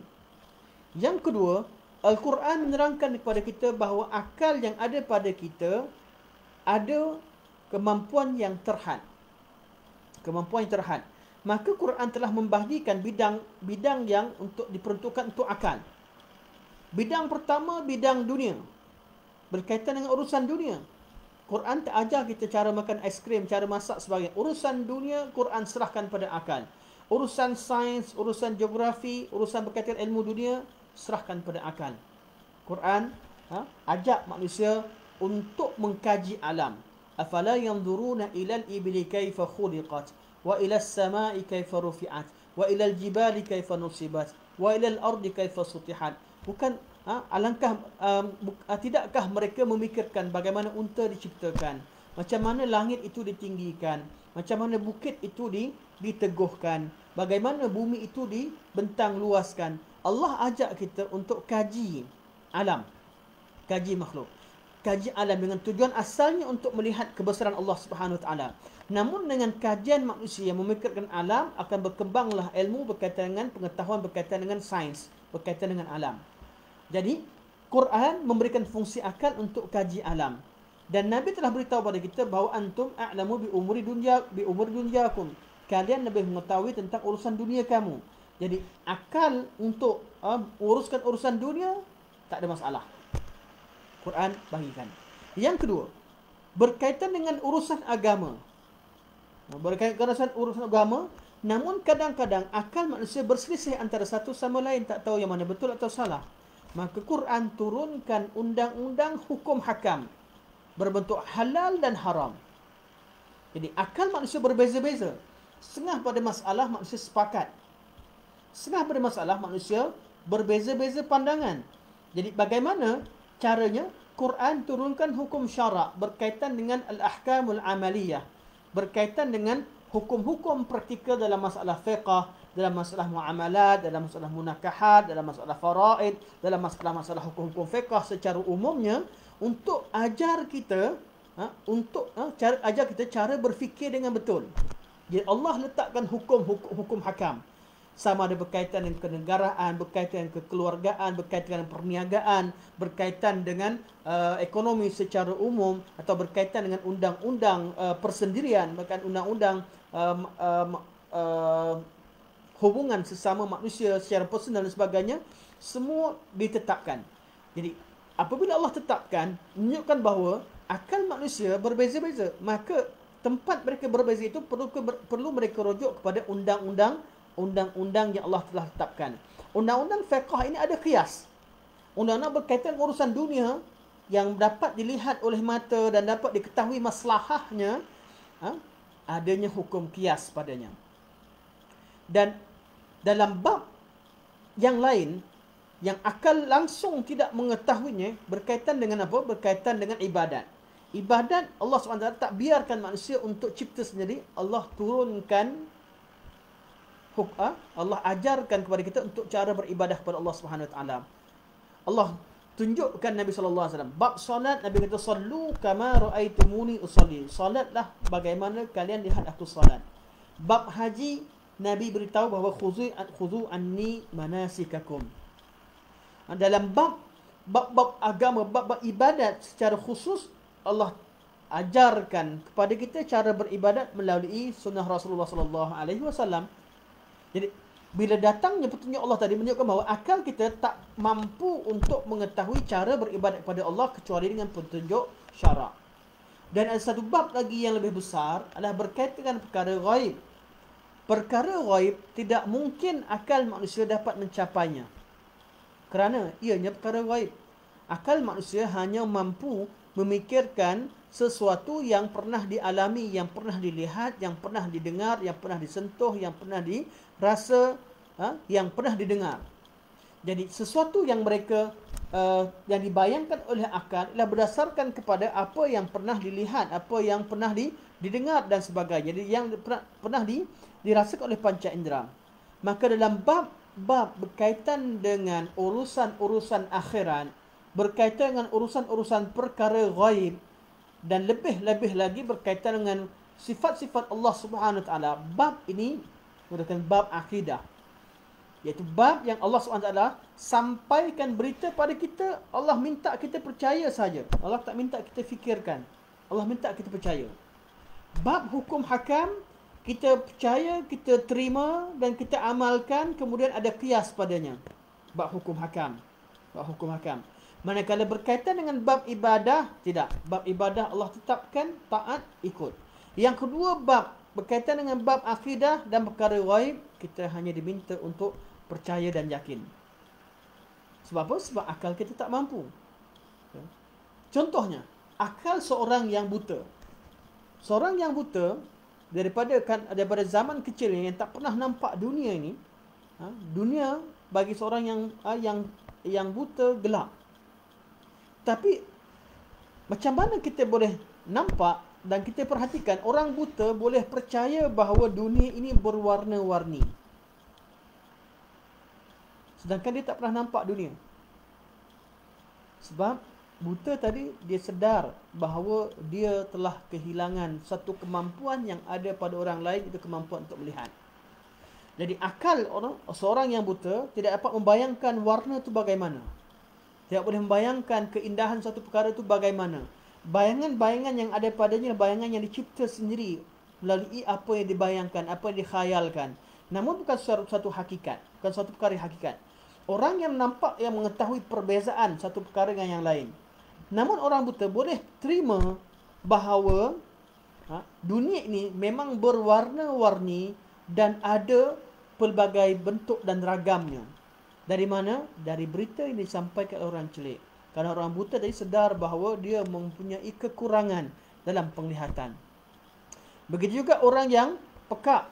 S1: Yang kedua, Al-Quran menerangkan kepada kita bahawa akal yang ada pada kita ada kemampuan yang terhad. Kemampuan yang terhad. Maka Quran telah membahagikan bidang yang diperuntukkan untuk akal. Bidang pertama, bidang dunia. Berkaitan dengan urusan dunia. Quran tak ajar kita cara makan aiskrim, cara masak sebagainya. Urusan dunia, Quran serahkan pada akal. Urusan sains, urusan geografi, urusan berkaitan ilmu dunia, serahkan pada akal. Quran ajak manusia untuk mengkaji alam. Afala yanzuruna ilal ibli kaifa khuliqat wa ilal samai kaifa rufi'at wa ilal jibali kaifa nusibat wa ilal ardi kaifa sutihat. Bukan alangkah tidakkah mereka memikirkan bagaimana unta diciptakan, macam mana langit itu ditinggikan, macam mana bukit itu diteguhkan, bagaimana bumi itu dibentang luaskan. Allah ajak kita untuk kaji alam, kaji makhluk, kaji alam dengan tujuan asalnya untuk melihat kebesaran Allah Subhanahu Wa Taala. Namun dengan kajian manusia yang memikirkan alam, akan berkembanglah ilmu berkaitan dengan pengetahuan, berkaitan dengan sains, berkaitan dengan alam. Jadi Quran memberikan fungsi akal untuk kaji alam. Dan Nabi telah beritahu kepada kita bahawa antum a'lamu bi umuri dunyakum. Kalian lebih mengetahui tentang urusan dunia kamu. Jadi akal untuk uruskan urusan dunia tak ada masalah. Quran bagikan. Yang kedua, berkaitan dengan urusan agama. Berkaitan dengan urusan agama, namun kadang-kadang akal manusia berselisih antara satu sama lain, tak tahu yang mana betul atau salah. Maka Quran turunkan undang-undang hukum hakam berbentuk halal dan haram. Jadi akal manusia berbeza-beza. Setengah pada masalah manusia sepakat. Setengah pada masalah manusia berbeza-beza pandangan. Jadi bagaimana caranya? Quran turunkan hukum syarak berkaitan dengan al-ahkamul amaliyah, berkaitan dengan hukum-hukum praktikal dalam masalah fiqh, dalam masalah muamalat, dalam masalah munakahat, dalam masalah faraid, dalam masalah hukum-hukum fiqh secara umumnya, untuk ajar kita ajar kita cara berfikir dengan betul. Jadi Allah letakkan hukum hakam, sama ada berkaitan dengan kenegaraan, berkaitan dengan kekeluargaan, berkaitan dengan perniagaan, berkaitan dengan ekonomi secara umum, atau berkaitan dengan undang-undang persendirian, bahkan undang-undang hubungan sesama manusia secara personal dan sebagainya, semua ditetapkan. Jadi apabila Allah tetapkan, menunjukkan bahawa akal manusia berbeza-beza, maka tempat mereka berbeza itu perlu mereka rujuk kepada undang-undang yang Allah telah tetapkan. Undang-undang fiqh ini ada qiyas. Undang-undang berkaitan urusan dunia yang dapat dilihat oleh mata dan dapat diketahui maslahahnya, adanya hukum qiyas padanya. Dan dalam bab yang lain yang akal langsung tidak mengetahuinya, berkaitan dengan apa? Berkaitan dengan ibadat. Ibadat Allah SWT tak biarkan manusia untuk cipta sendiri. Allah turunkan, Allah ajarkan kepada kita untuk cara beribadah kepada Allah SWT. Allah tunjukkan Nabi SAW. Bab solat, Nabi kata, sallu kama ra'aitumuni usalli. Salatlah bagaimana kalian lihat aku salat. Bab haji, Nabi beritahu bahawa khuzu anni manasikakum. Dalam bab agama, bab ibadat secara khusus, Allah ajarkan kepada kita cara beribadat melalui sunnah Rasulullah SAW. Jadi bila datangnya petunjuk Allah tadi, menunjukkan bahawa akal kita tak mampu untuk mengetahui cara beribadat kepada Allah kecuali dengan petunjuk syarak. Dan ada satu bab lagi yang lebih besar, adalah berkaitan dengan perkara ghaib. Perkara ghaib tidak mungkin akal manusia dapat mencapainya, kerana ianya perkara ghaib. Akal manusia hanya mampu memikirkan sesuatu yang pernah dialami, yang pernah dilihat, yang pernah didengar, yang pernah disentuh, yang pernah dirasa, yang pernah didengar. Jadi sesuatu yang mereka yang dibayangkan oleh akal adalah berdasarkan kepada apa yang pernah dilihat, apa yang pernah didengar dan sebagainya. Jadi yang pernah dirasakan oleh panca indera. Maka dalam bab berkaitan dengan urusan-urusan akhirat, berkaitan dengan urusan-urusan perkara ghaib, dan lebih-lebih lagi berkaitan dengan sifat-sifat Allah Subhanahu Wa Taala, bab ini merupakan bab akidah, iaitu bab yang Allah Subhanahu Wa Taala sampaikan berita pada kita. Allah minta kita percaya saja, Allah tak minta kita fikirkan, Allah minta kita percaya. Bab hukum hakam, kita percaya, kita terima dan kita amalkan, kemudian ada qiyas padanya. Bab hukum hakam. Manakala berkaitan dengan bab ibadah, tidak. Bab ibadah Allah tetapkan, taat, ikut. Yang kedua, bab berkaitan dengan bab akidah dan perkara ghaib, kita hanya diminta untuk percaya dan yakin. Sebab apa? Sebab akal kita tak mampu. Contohnya, akal seorang yang buta. Seorang yang buta daripada zaman kecil yang tak pernah nampak dunia ini, dunia bagi seorang yang buta gelap. Tapi macam mana kita boleh nampak dan kita perhatikan orang buta boleh percaya bahawa dunia ini berwarna-warni, sedangkan dia tak pernah nampak dunia. Sebab buta tadi dia sedar bahawa dia telah kehilangan satu kemampuan yang ada pada orang lain, itu kemampuan untuk melihat. Jadi akal seorang yang buta tidak dapat membayangkan warna itu bagaimana. Tidak boleh membayangkan keindahan satu perkara itu bagaimana. Bayangan-bayangan yang ada padanya bayangan yang dicipta sendiri melalui apa yang dibayangkan, apa yang dikhayalkan. Namun bukan satu hakikat, bukan satu perkara hakikat. Orang yang nampak, yang mengetahui perbezaan satu perkara dengan yang lain. Namun orang buta boleh terima bahawa dunia ini memang berwarna-warni dan ada pelbagai bentuk dan ragamnya. Dari mana? Dari berita yang disampaikan oleh orang celik. Kerana orang buta tadi sedar bahawa dia mempunyai kekurangan dalam penglihatan. Begitu juga orang yang pekak.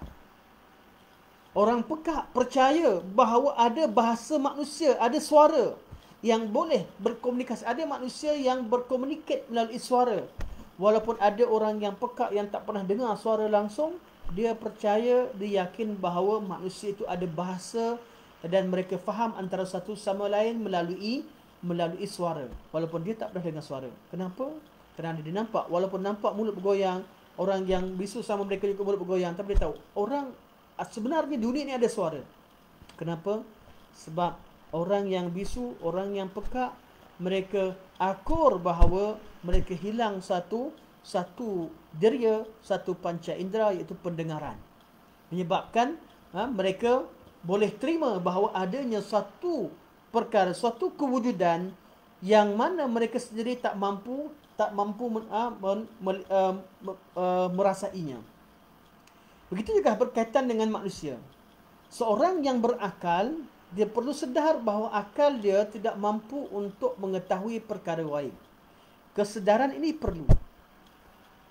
S1: Orang pekak percaya bahawa ada bahasa manusia, ada suara yang boleh berkomunikasi. Ada manusia yang berkomunikasi melalui suara. Walaupun ada orang yang pekak yang tak pernah dengar suara langsung, dia percaya, dia yakin bahawa manusia itu ada bahasa dan mereka faham antara satu sama lain melalui suara. Walaupun dia tak pernah dengar suara. Kenapa? Kerana dia nampak. Walaupun nampak mulut bergoyang, orang yang bisu sama mereka juga mulut bergoyang, tapi dia tahu orang sebenarnya dunia ini ada suara. Kenapa? Sebab orang yang bisu, orang yang pekak, mereka akur bahawa mereka hilang satu deria, satu panca indera, iaitu pendengaran. Menyebabkan mereka boleh terima bahawa adanya satu perkara, suatu kewujudan yang mana mereka sendiri tak mampu merasainya. Begitu juga berkaitan dengan manusia. Seorang yang berakal, dia perlu sedar bahawa akal dia tidak mampu untuk mengetahui perkara gaib. Kesedaran ini perlu.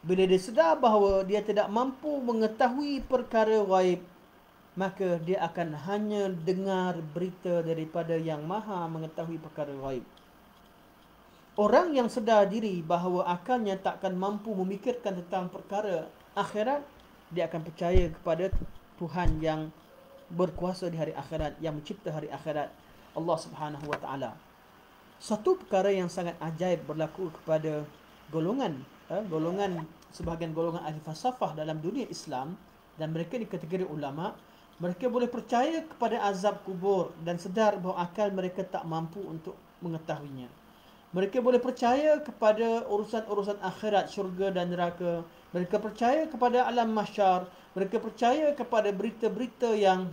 S1: Bila dia sedar bahawa dia tidak mampu mengetahui perkara gaib, maka dia akan hanya dengar berita daripada yang maha mengetahui perkara gaib. Orang yang sedar diri bahawa akalnya takkan mampu memikirkan tentang perkara akhirat, dia akan percaya kepada Tuhan yang berkuasa di hari akhirat, yang mencipta hari akhirat, Allah Subhanahu wa taala. Satu perkara yang sangat ajaib berlaku kepada sebahagian golongan ahli falsafah dalam dunia Islam, dan mereka di kategori ulama. Mereka boleh percaya kepada azab kubur dan sedar bahawa akal mereka tak mampu untuk mengetahuinya. Mereka boleh percaya kepada urusan-urusan akhirat, syurga dan neraka. Mereka percaya kepada alam mahsyar. Mereka percaya kepada berita-berita yang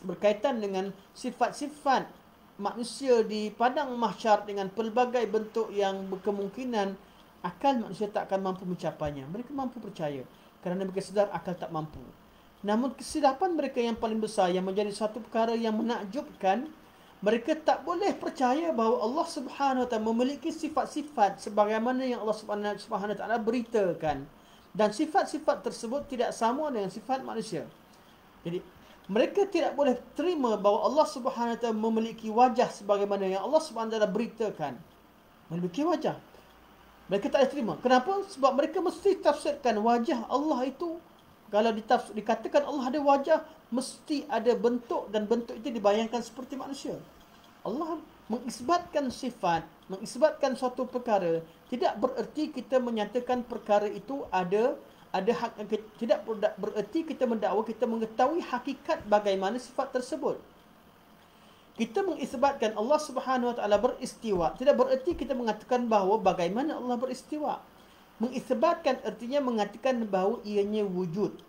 S1: berkaitan dengan sifat-sifat manusia di padang mahsyar dengan pelbagai bentuk yang berkemungkinan akal manusia tak akan mampu mencapainya. Mereka mampu percaya kerana mereka sedar akal tak mampu. Namun kesilapan mereka yang paling besar, yang menjadi satu perkara yang menakjubkan, mereka tak boleh percaya bahawa Allah Subhanahu Wa Taala memiliki sifat-sifat sebagaimana yang Allah Subhanahu Wa Taala beritakan, dan sifat-sifat tersebut tidak sama dengan sifat manusia. Jadi mereka tidak boleh terima bahawa Allah Subhanahu Wa Taala memiliki wajah sebagaimana yang Allah Subhanahu Wa Taala beritakan. Memiliki wajah. Mereka tak boleh terima. Kenapa? Sebab mereka mesti tafsirkan wajah Allah itu. Kalau dikatakan Allah ada wajah, mesti ada bentuk, dan bentuk itu dibayangkan seperti manusia. Allah mengisbatkan sifat, mengisbatkan suatu perkara, tidak bererti kita menyatakan perkara itu ada hak. Tidak bererti kita mendakwa kita mengetahui hakikat bagaimana sifat tersebut. Kita mengisbatkan Allah Subhanahu Wa Taala beristiwa, tidak bererti kita mengatakan bahawa bagaimana Allah beristiwa. Mengisbatkan artinya mengatakan bahawa ianya wujud.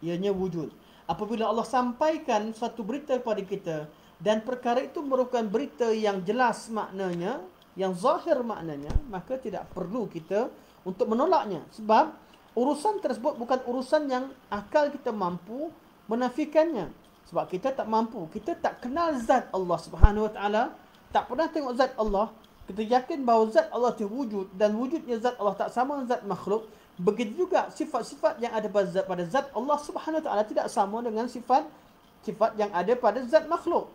S1: Ianya wujud. Apabila Allah sampaikan suatu berita kepada kita dan perkara itu merupakan berita yang jelas maknanya, yang zahir maknanya, maka tidak perlu kita untuk menolaknya. Sebab urusan tersebut bukan urusan yang akal kita mampu menafikannya. Sebab kita tak mampu, kita tak kenal zat Allah Subhanahu Wa Taala, tak pernah tengok zat Allah, kita yakin bahawa zat Allah itu wujud dan wujudnya zat Allah tak sama dengan zat makhluk, begitu juga sifat-sifat yang ada pada zat Allah Subhanahu Wa Taala tidak sama dengan sifat yang ada pada zat makhluk.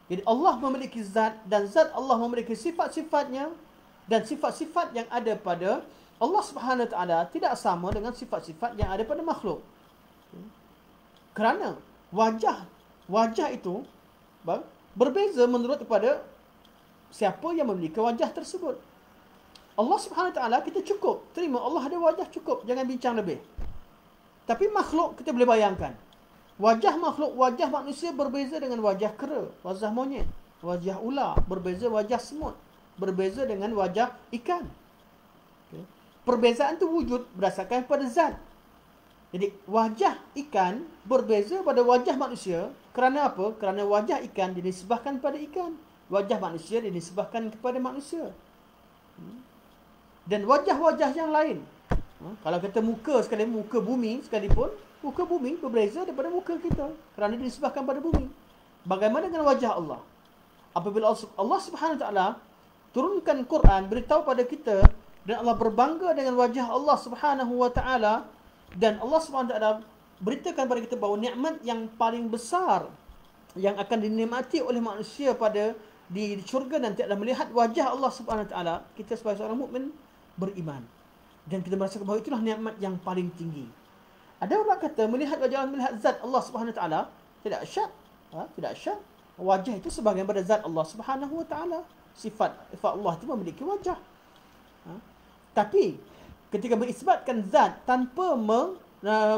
S1: Jadi Allah memiliki zat dan zat Allah memiliki sifat-sifatnya, dan sifat-sifat yang ada pada Allah Subhanahu Wa Taala tidak sama dengan sifat-sifat yang ada pada makhluk. Kerana wajah itu berbeza menurut kepada siapa yang memiliki wajah tersebut. Allah Subhanahu Wa Taala kita cukup terima Allah ada wajah, cukup, jangan bincang lebih. Tapi makhluk kita boleh bayangkan. Wajah makhluk, wajah manusia berbeza dengan wajah kera, wajah monyet, wajah ular, berbeza wajah semut, berbeza dengan wajah ikan. Okay. Perbezaan itu wujud berdasarkan pada zat. Jadi wajah ikan berbeza pada wajah manusia. Kerana apa? Kerana wajah ikan dinisbahkan pada ikan, wajah manusia dinisbahkan kepada manusia. Dan wajah-wajah yang lain, kalau kita muka sekalipun, muka bumi sekalipun, muka bumi berbeza daripada muka kita kerana dinisbahkan pada bumi. Bagaimana dengan wajah Allah? Apabila Allah Subhanahu Wa Taala turunkan Quran, beritahu pada kita, dan Allah berbangga dengan wajah Allah Subhanahu Wa Taala, dan Allah Subhanahu Wa Taala beritakan kepada kita bahawa nikmat yang paling besar yang akan dinikmati oleh manusia di syurga nanti adalah melihat wajah Allah Subhanahu Wa Taala. Kita sebagai seorang mukmin beriman dan kita merasakan bahawa itulah nikmat yang paling tinggi. Ada orang kata melihat wajah Allah, melihat zat Allah Subhanahu Wa Taala tidak syak, tidak syak. Wajah itu sebahagian pada zat Allah Subhanahu Wa Taala. Sifat Allah itu memiliki wajah. Tapi ketika mengisbatkan zat tanpa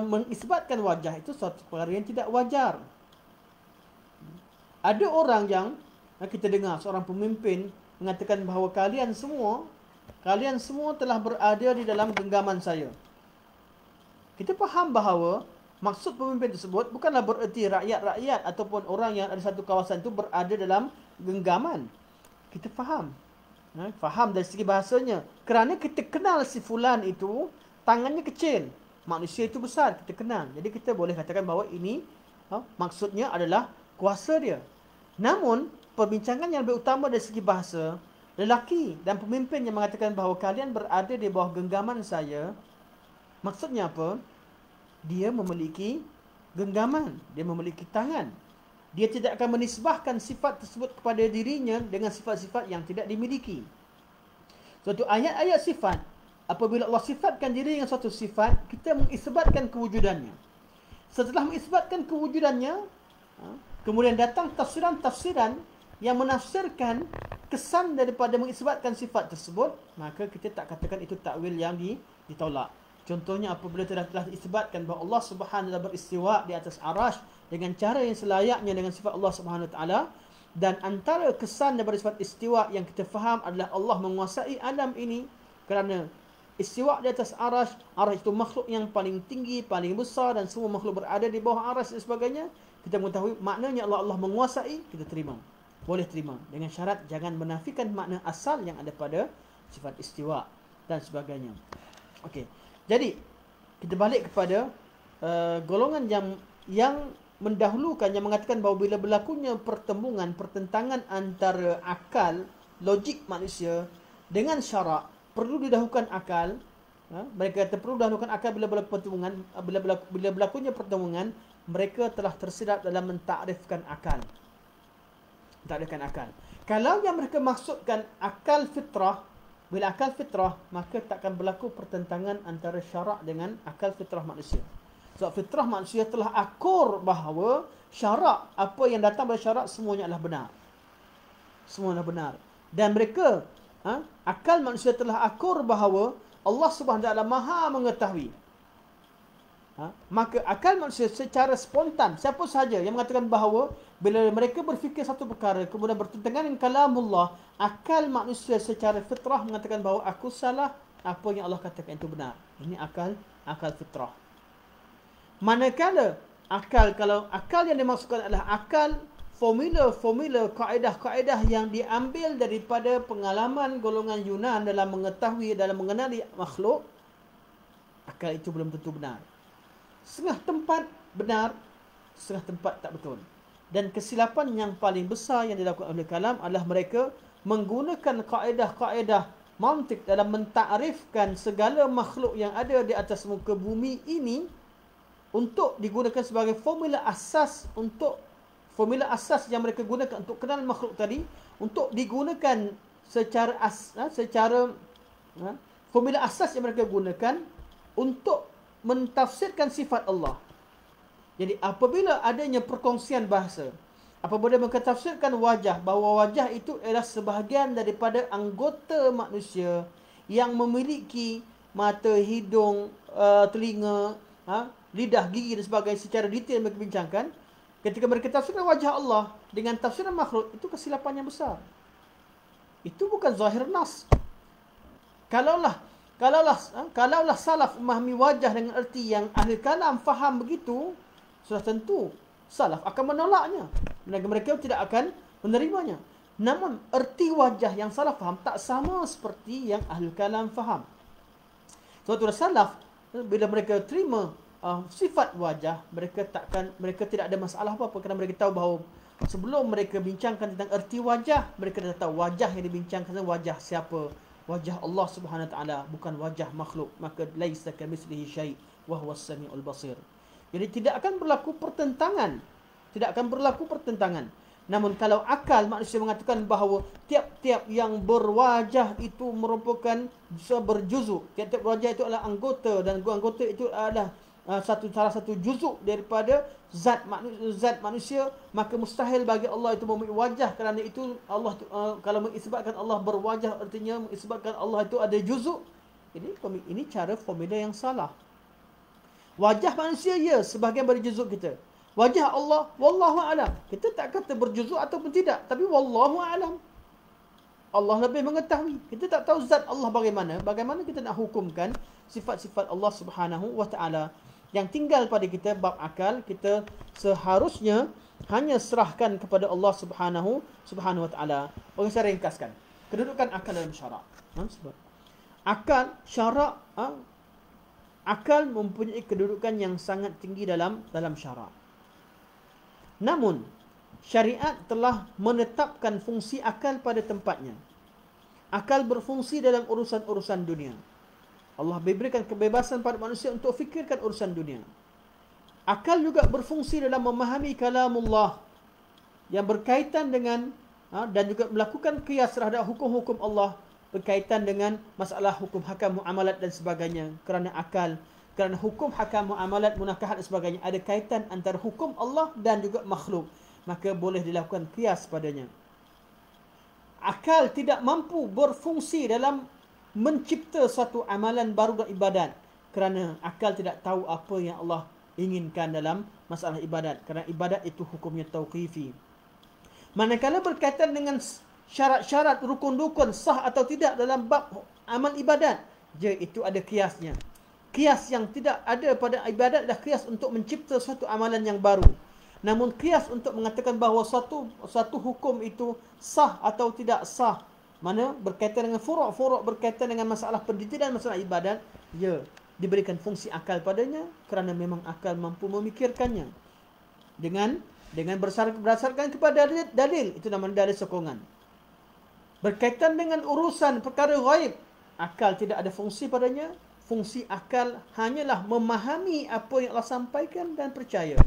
S1: mengisbatkan wajah, itu suatu perkara yang tidak wajar. Ada orang yang kita dengar seorang pemimpin mengatakan bahawa kalian semua telah berada di dalam genggaman saya. Kita faham bahawa maksud pemimpin tersebut bukanlah bererti rakyat-rakyat ataupun orang yang ada satu kawasan itu berada dalam genggaman. Kita faham. Faham dari segi bahasanya. Kerana kita kenal si fulan itu, tangannya kecil. Manusia itu besar, kita kenal. Jadi kita boleh katakan bahawa ini maksudnya adalah kuasa dia. Namun, perbincangan yang lebih utama dari segi bahasa, lelaki dan pemimpin yang mengatakan bahawa kalian berada di bawah genggaman saya, maksudnya apa? Dia memiliki genggaman, dia memiliki tangan. Dia tidak akan menisbahkan sifat tersebut kepada dirinya dengan sifat-sifat yang tidak dimiliki. Suatu ayat-ayat sifat, apabila Allah sifatkan diri dengan suatu sifat, kita mengisbatkan kewujudannya. Setelah mengisbatkan kewujudannya, kemudian datang tafsiran-tafsiran yang menafsirkan kesan daripada mengisbatkan sifat tersebut, maka kita tak katakan itu takwil yang ditolak. Contohnya apabila telah diisbatkan bahawa Allah Subhanahu Wa Taala beristiwa di atas arash dengan cara yang selayaknya dengan sifat Allah Subhanahu Wa Taala, dan antara kesan daripada sifat istiwa yang kita faham adalah Allah menguasai alam ini, kerana istiwa di atas arash itu makhluk yang paling tinggi, paling besar, dan semua makhluk berada di bawah arash dan sebagainya. Kita mengetahui maknanya Allah menguasai, kita terima. Boleh terima dengan syarat jangan menafikan makna asal yang ada pada sifat istiwa dan sebagainya. Okey. Jadi kita balik kepada golongan yang mendahulukan, yang mengatakan bahawa bila berlakunya pertentangan antara akal, logik manusia dengan syarak, perlu didahulukan akal. Mereka kata perlu didahulukan akal bila berlakunya pertemuan, mereka telah tersilap dalam mentakrifkan akal. Kalau yang mereka maksudkan akal fitrah, bila akal fitrah, maka takkan berlaku pertentangan antara syarak dengan akal fitrah manusia. Sebab fitrah manusia telah akur bahawa syarak, apa yang datang dari syarak semuanya adalah benar. Semuanya benar. Dan mereka, akal manusia telah akur bahawa Allah Subhanahu Wa Taala Maha mengetahui. Maka akal manusia secara spontan, siapa sahaja yang mengatakan bahawa bila mereka berfikir satu perkara kemudian bertentangan dengan kalamullah, akal manusia secara fitrah mengatakan bahawa aku salah, apa yang Allah katakan itu benar. Ini akal fitrah. Manakala kalau akal yang dimaksudkan adalah akal formula, kaedah-kaedah yang diambil daripada pengalaman golongan Yunan dalam mengetahui, dalam mengenali makhluk, akal itu belum tentu benar. Setengah tempat benar, setengah tempat tak betul. Dan kesilapan yang paling besar yang dilakukan oleh kalam adalah mereka menggunakan kaedah-kaedah mantik dalam mentakrifkan segala makhluk yang ada di atas muka bumi ini untuk digunakan sebagai formula asas yang mereka gunakan untuk kenal makhluk tadi, untuk digunakan secara formula asas yang mereka gunakan untuk mentafsirkan sifat Allah. Jadi apabila adanya perkongsian bahasa, apabila mereka tafsirkan wajah, bahawa wajah itu adalah sebahagian daripada anggota manusia yang memiliki mata, hidung, telinga, lidah, gigi dan sebagainya secara detail mereka bincangkan. Ketika mereka tafsirkan wajah Allah dengan tafsiran makhluk, itu kesilapan yang besar. Itu bukan zahir nas. Kalaulah salaf memahami wajah dengan erti yang ahli kalam faham begitu, sudah tentu salaf akan menolaknya. Mereka tidak akan menerimanya. Namun erti wajah yang salaf faham tak sama seperti yang ahli kalam faham. Sebab itu salaf bila mereka terima sifat wajah, mereka tidak ada masalah apa-apa, kerana mereka tahu bahawa sebelum mereka bincangkan tentang erti wajah, mereka dah tahu wajah yang dibincangkan wajah siapa? Wajah Allah Subhanahu Wa Taala, bukan wajah makhluk. Maka laisa kamitslihi syai' wa huwas samiul basir. Jadi tidak akan berlaku pertentangan. Namun kalau akal manusia mengatakan bahawa tiap-tiap yang berwajah itu merupakan berjuzuk, tiap-tiap wajah itu adalah anggota, dan anggota itu adalah salah satu juzuk daripada zat manusia, maka mustahil bagi Allah itu memiliki wajah. Kerana itu Allah kalau mengisbatkan Allah berwajah, artinya mengisbatkan Allah itu ada juzuk. Ini cara formula yang salah. Wajah manusia ya sebahagian dari juzuk kita. Wajah Allah wallahu alam. Kita tak kata berjuzuk ataupun tidak, tapi wallahu alam. Allah lebih mengetahui. Kita tak tahu zat Allah bagaimana. Bagaimana kita nak hukumkan sifat-sifat Allah Subhanahu Wa Taala? Yang tinggal pada kita bab akal, kita seharusnya hanya serahkan kepada Allah Subhanahu Wa Taala. Bagi saya ringkaskan kedudukan akal dalam syarak. Akal syarak, akal mempunyai kedudukan yang sangat tinggi dalam syarak. Namun syariat telah menetapkan fungsi akal pada tempatnya. Akal berfungsi dalam urusan-urusan dunia. Allah berikan kebebasan pada manusia untuk fikirkan urusan dunia. Akal juga berfungsi dalam memahami kalamullah yang berkaitan dengan dan juga melakukan qiyas terhadap hukum-hukum Allah berkaitan dengan masalah hukum hakam muamalat dan sebagainya. Kerana hukum hakam muamalat, munakahat dan sebagainya ada kaitan antara hukum Allah dan juga makhluk, maka boleh dilakukan qiyas padanya. Akal tidak mampu berfungsi dalam mencipta suatu amalan baru dan ibadat, kerana akal tidak tahu apa yang Allah inginkan dalam masalah ibadat, kerana ibadat itu hukumnya tauqifi. Manakala berkaitan dengan syarat-syarat rukun-rukun sah atau tidak dalam bab amal ibadat, itu ada kiasnya. Kias yang tidak ada pada ibadat adalah kias untuk mencipta suatu amalan yang baru. Namun kias untuk mengatakan bahawa suatu hukum itu sah atau tidak sah, mana berkaitan dengan furuk berkaitan dengan masalah pendidikan, masalah ibadat, diberikan fungsi akal padanya, kerana memang akal mampu memikirkannya dengan berdasarkan kepada dalil. Itu namanya dalil sokongan. Berkaitan dengan urusan perkara ghaib, akal tidak ada fungsi padanya. Fungsi akal hanyalah memahami apa yang Allah sampaikan dan percaya.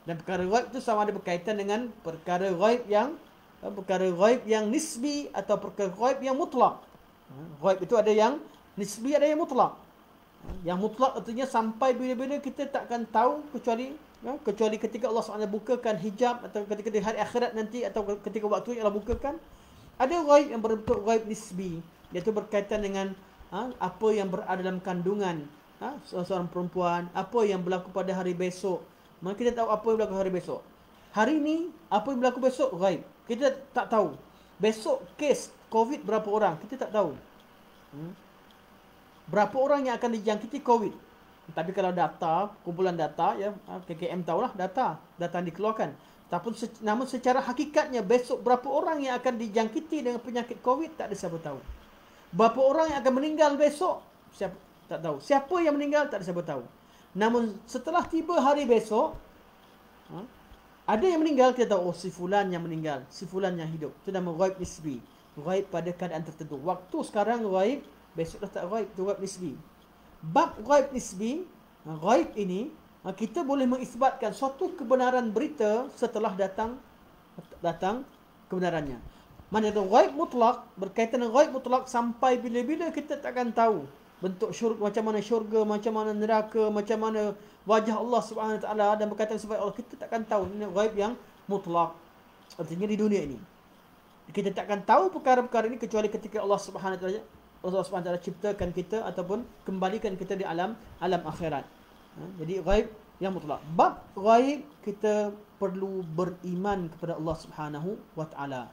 S1: Dan perkara ghaib itu sama ada berkaitan dengan perkara ghaib yang nisbi atau perkara ghaib yang mutlak. Ghaib itu ada yang nisbi, ada yang mutlak. Yang mutlak artinya sampai bila-bila kita takkan tahu kecuali ketika Allah SWT bukakan hijab, atau ketika di hari akhirat nanti, atau ketika waktu yang Allah bukakan. Ada ghaib yang berbentuk ghaib nisbi, iaitu berkaitan dengan apa yang berada dalam kandungan seorang perempuan, apa yang berlaku pada hari besok. Maka kita tahu apa yang berlaku hari besok. Hari ini, apa yang berlaku besok, ghaib. Kita tak tahu. Besok kes COVID berapa orang, kita tak tahu. Berapa orang yang akan dijangkiti COVID. Tapi kalau data, kumpulan data, KKM tahulah data yang dikeluarkan. Namun secara hakikatnya besok berapa orang yang akan dijangkiti dengan penyakit COVID, tak ada siapa tahu. Berapa orang yang akan meninggal besok, siapa tak tahu. Siapa yang meninggal, tak ada siapa tahu. Namun setelah tiba hari besok, Ada yang meninggal, kita tahu, oh si fulan yang meninggal, si fulan yang hidup. Itu nama ghaib nisbi. Ghaib pada keadaan tertentu. Waktu sekarang ghaib, besok dah tak ghaib. Itu ghaib nisbi. Bab ghaib nisbi, ghaib ini, kita boleh mengisbatkan suatu kebenaran berita setelah datang kebenarannya. Mana ada ghaib mutlak, berkaitan dengan ghaib mutlak, sampai bila-bila kita takkan tahu bentuk syurga, macam mana syurga, macam mana neraka, macam mana wajah Allah Subhanahu Wa Taala, dan berkaitan sifat Allah, kita takkan tahu. Ini ghaib yang mutlak. Artinya di dunia ini kita takkan tahu perkara-perkara ini kecuali ketika Allah Subhanahu Wa Taala ciptakan kita ataupun kembalikan kita di alam akhirat. Jadi ghaib yang mutlak. Bab ghaib, kita perlu beriman kepada Allah Subhanahu Wa Taala.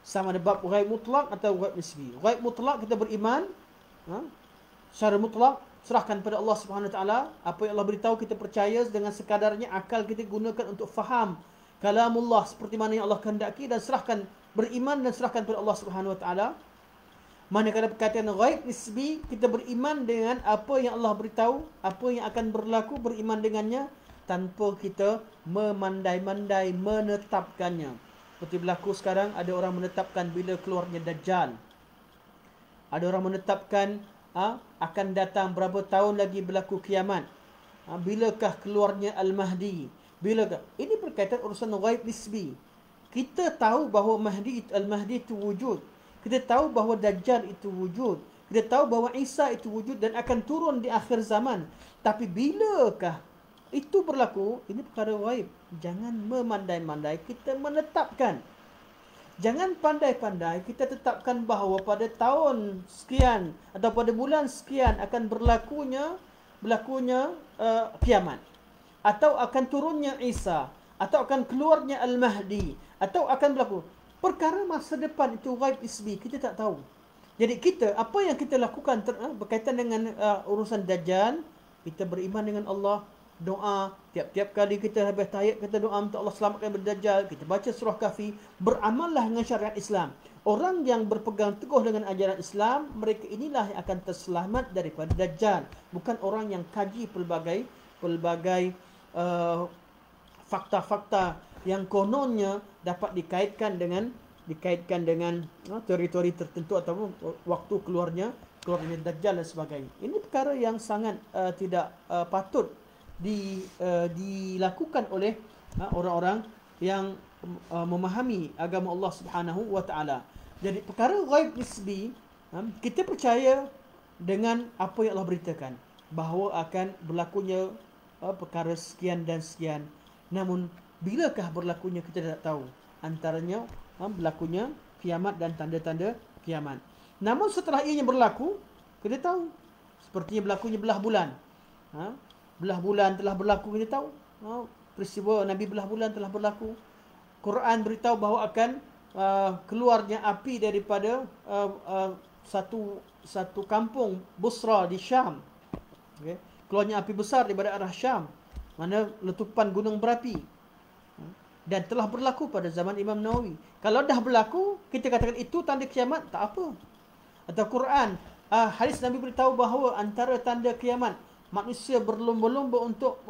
S1: Sama ada bab ghaib mutlak atau ghaib nisbi. Ghaib mutlak kita beriman, secara mutlak serahkan pada Allah Subhanahu Wa Taala. Apa yang Allah beritahu kita percaya dengan sekadarnya, akal kita gunakan untuk faham kalamullah seperti mana yang Allah kehendaki, dan serahkan, beriman dan serahkan pada Allah Subhanahu Wa Taala. Manakala berkaitan ghaib nisbi, kita beriman dengan apa yang Allah beritahu, apa yang akan berlaku, beriman dengannya tanpa kita memandai-mandai menetapkannya. Seperti berlaku sekarang, ada orang menetapkan bila keluarnya Dajjal. Ada orang menetapkan akan datang berapa tahun lagi berlaku kiamat. Bilakah keluarnya Al-Mahdi? Bilakah? Ini berkaitan urusan ghaib nisbi. Kita tahu bahawa Al-Mahdi itu wujud. Kita tahu bahawa Dajjal itu wujud. Kita tahu bahawa Isa itu wujud dan akan turun di akhir zaman. Tapi bilakah itu berlaku? Ini perkara ghaib. Jangan memandai-mandai kita menetapkan. Jangan pandai-pandai kita tetapkan bahawa pada tahun sekian atau pada bulan sekian akan berlakunya kiamat, atau akan turunnya Isa, atau akan keluarnya Al-Mahdi, atau akan berlaku perkara masa depan. Itu ghaib nisbi, kita tak tahu. Jadi kita, apa yang kita lakukan berkaitan dengan urusan Dajjal, kita beriman dengan Allah, doa tiap-tiap kali kita habis tahiyat, kita doa minta Allah selamatkan dari Dajjal, kita baca surah Kahfi, beramallah dengan syariat Islam. Orang yang berpegang teguh dengan ajaran Islam, mereka inilah yang akan terselamat daripada Dajjal, bukan orang yang kaji pelbagai fakta-fakta yang kononnya dapat dikaitkan dengan teritori tertentu ataupun waktu keluarnya Dajjal dan sebagainya. Ini perkara yang sangat tidak patut dilakukan oleh orang-orang yang memahami agama Allah Subhanahu Wa Taala. Jadi perkara ghaib nisbi, kita percaya dengan apa yang Allah beritakan, bahawa akan berlakunya perkara sekian dan sekian. Namun bilakah berlakunya kita tidak tahu. Antaranya berlakunya kiamat dan tanda-tanda kiamat. Namun setelah ianya berlaku, kita tahu. Sepertinya berlakunya belah bulan. Belah bulan telah berlaku, kita tahu. Peristiwa Nabi belah bulan telah berlaku. Quran beritahu bahawa akan keluarnya api daripada satu kampung Busra di Syam. Okay. Keluarnya api besar daripada arah Syam, mana letupan gunung berapi. Dan telah berlaku pada zaman Imam Nawawi. Kalau dah berlaku, kita katakan itu tanda kiamat, tak apa. Atau Quran, hadis Nabi beritahu bahawa antara tanda kiamat, manusia berlomba-lomba untuk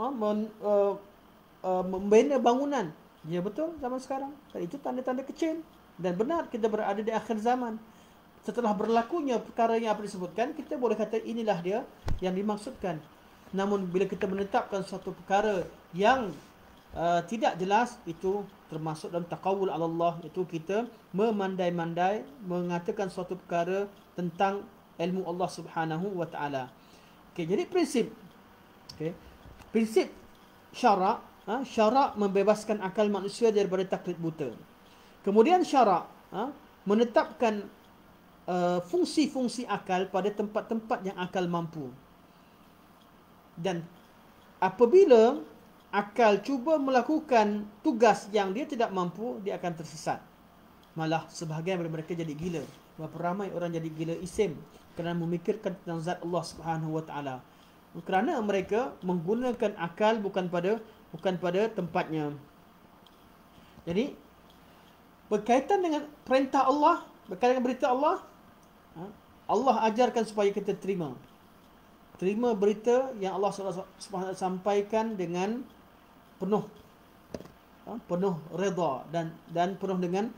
S1: membina bangunan. Ya betul, zaman sekarang. Itu tanda-tanda kecil. Dan benar, kita berada di akhir zaman. Setelah berlakunya perkara yang apa disebutkan, kita boleh kata inilah dia yang dimaksudkan. Namun bila kita menetapkan suatu perkara yang tidak jelas, itu termasuk dalam taqawul ala Allah. Itu kita memandai-mandai mengatakan suatu perkara tentang ilmu Allah Subhanahu Wa Taala. Okay, jadi prinsip syarak, syarak membebaskan akal manusia daripada taklid buta. Kemudian syarak menetapkan fungsi-fungsi akal pada tempat-tempat yang akal mampu. Dan apabila akal cuba melakukan tugas yang dia tidak mampu, dia akan tersesat. Malah sebahagian daripada mereka jadi gila. Berapa ramai orang jadi gila isim kerana memikirkan tentang zat Allah Subhanahu Wa Taala. Kerana mereka menggunakan akal bukan pada tempatnya. Jadi berkaitan dengan perintah Allah, berkaitan dengan berita Allah, Allah ajarkan supaya kita terima berita yang Allah Subhanahu Wa Taala sampaikan dengan penuh penuh redha dan penuh dengan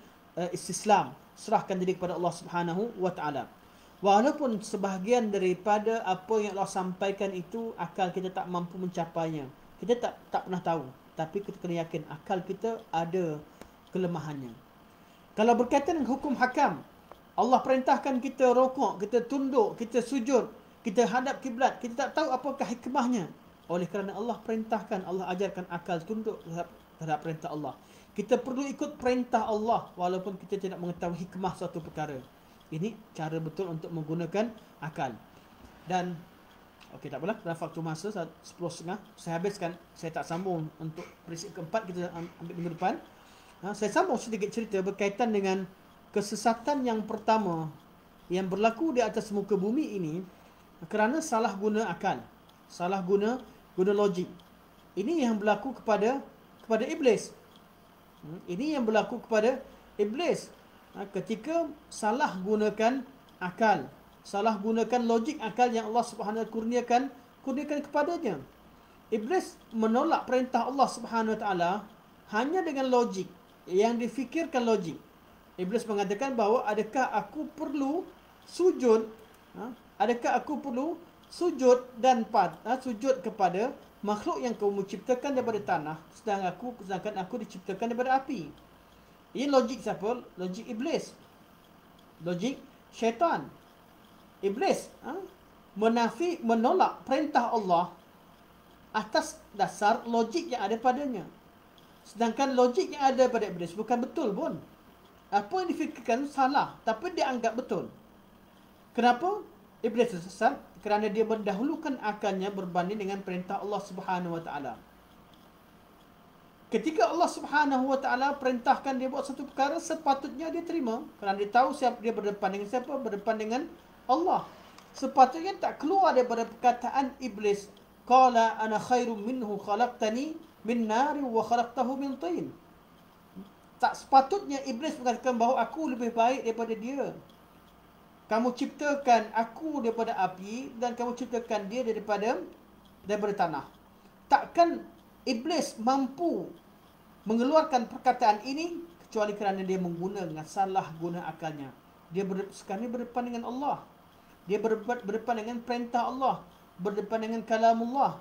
S1: istislam, serahkan diri kepada Allah Subhanahu wa taala. Walaupun sebahagian daripada apa yang Allah sampaikan itu akal kita tak mampu mencapainya, kita tak pernah tahu, tapi kita kena yakin akal kita ada kelemahannya. Kalau berkaitan dengan hukum hakam, Allah perintahkan kita rukuk, kita tunduk, kita sujud, kita hadap kiblat, kita tak tahu apakah hikmahnya. Oleh kerana Allah perintahkan, Allah ajarkan akal tunduk terhadap perintah Allah. Kita perlu ikut perintah Allah walaupun kita tidak mengetahui hikmah suatu perkara. Ini cara betul untuk menggunakan akal. Dan okey, tak apalah, dalam waktu masa 10.30 saya habiskan. Saya tak sambung untuk prinsip keempat, kita ambil minggu depan. Saya sambung sedikit cerita berkaitan dengan kesesatan yang pertama yang berlaku di atas muka bumi ini kerana salah guna akal, salah guna logik. Ini yang berlaku kepada iblis. Ini yang berlaku kepada iblis. Ketika salah gunakan akal, salah gunakan logik akal yang Allah Subhanahu wa taala kurniakan kepadanya. Iblis menolak perintah Allah Subhanahu wa taala hanya dengan logik, yang difikirkan logik. Iblis mengatakan bahawa adakah aku perlu sujud? Adakah aku perlu sujud dan sujud kepada makhluk yang kamu ciptakan daripada tanah, sedangkan aku diciptakan daripada api? Ini logik siapa? Logik iblis. Logik syaitan. Iblis menolak perintah Allah atas dasar logik yang ada padanya. Sedangkan logik yang ada pada iblis bukan betul pun. Apa yang difikirkan salah, tapi dia anggap betul. Kenapa iblis sesat? Kerana dia mendahulukan akalnya berbanding dengan perintah Allah Subhanahu wa taala. Ketika Allah Subhanahu wa taala perintahkan dia buat satu perkara, sepatutnya dia terima kerana dia tahu dia berdepan dengan siapa? Berdepan dengan Allah. Sepatutnya tak keluar daripada perkataan iblis, qala ana khairum minhu khalaqtani min nari wa khalaqtahu min tin. Tak sepatutnya iblis mengatakan bahawa aku lebih baik daripada dia. Kamu ciptakan aku daripada api dan kamu ciptakan dia daripada tanah. Takkan iblis mampu mengeluarkan perkataan ini kecuali kerana dia menggunakan salah guna akalnya. Dia sekarang ini berdepan dengan Allah. Dia berdepan dengan perintah Allah, berdepan dengan kalamullah.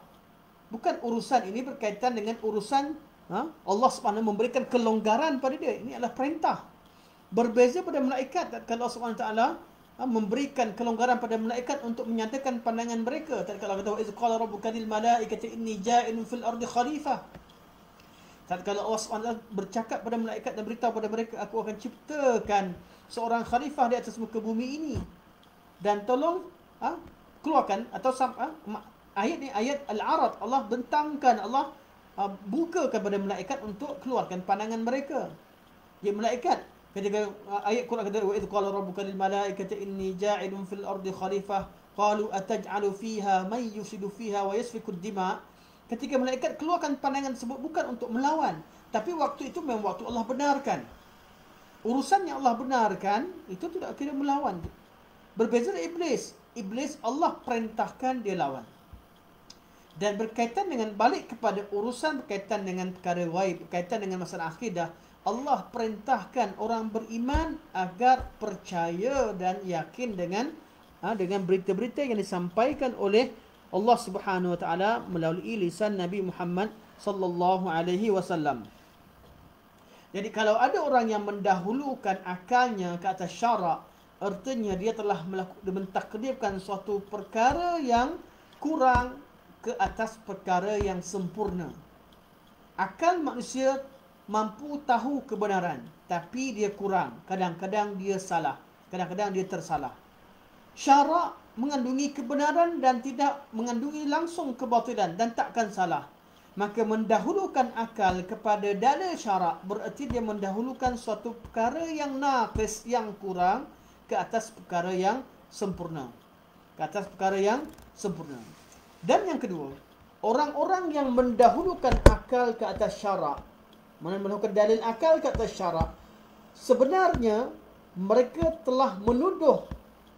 S1: Bukan urusan ini berkaitan dengan urusan Allah Subhanahu memberikan kelonggaran pada dia. Ini adalah perintah. Berbeza pada malaikat, kalau Allah Subhanahu taala memberikan kelonggaran pada malaikat untuk menyatakan pandangan mereka. Tatkala kata wa iz qala rabbuka lil malaikati inni ja'ilun fil ardi khalifah. Tatkala Allah SWT bercakap pada malaikat dan beritahu pada mereka, aku akan ciptakan seorang khalifah di atas muka bumi ini. Dan tolong keluarkan atau ayat ni ayat Al-Arad, Allah bentangkan, Allah buka kepada malaikat untuk keluarkan pandangan mereka. Ya malaikat, ketika ayat Quran kata wa idh qala rabbuka lil malaikati inni ja'ilun fil ardi khalifah qalu ataj'alu fiha may yusidu fiha wa yasfiku ad-dima. Ketika malaikat keluarkan pandangan tersebut bukan untuk melawan, tapi waktu itu memang waktu Allah benarkan. Urusan yang Allah benarkan itu tidak kira melawan. Berbeza dengan iblis. Iblis Allah perintahkan dia lawan. Dan berkaitan dengan balik kepada urusan berkaitan dengan perkara ghaib, berkaitan dengan masalah akidah, Allah perintahkan orang beriman agar percaya dan yakin dengan berita-berita yang disampaikan oleh Allah Subhanahu wa taala melalui lisan Nabi Muhammad sallallahu alaihi wasallam. Jadi kalau ada orang yang mendahulukan akalnya ke atas syarak, artinya dia telah mentakdirkan suatu perkara yang kurang ke atas perkara yang sempurna. Akal manusia mampu tahu kebenaran, tapi dia kurang. Kadang-kadang dia salah, kadang-kadang dia tersalah. Syarak mengandungi kebenaran dan tidak mengandungi langsung kebatilan dan takkan salah. Maka mendahulukan akal kepada dalil syarak bererti dia mendahulukan suatu perkara yang naqis, yang kurang ke atas perkara yang sempurna. Ke atas perkara yang sempurna. Dan yang kedua, orang-orang yang mendahulukan akal ke atas syarak, mendahulukan dalil akal ke atas syarak, sebenarnya mereka telah menuduh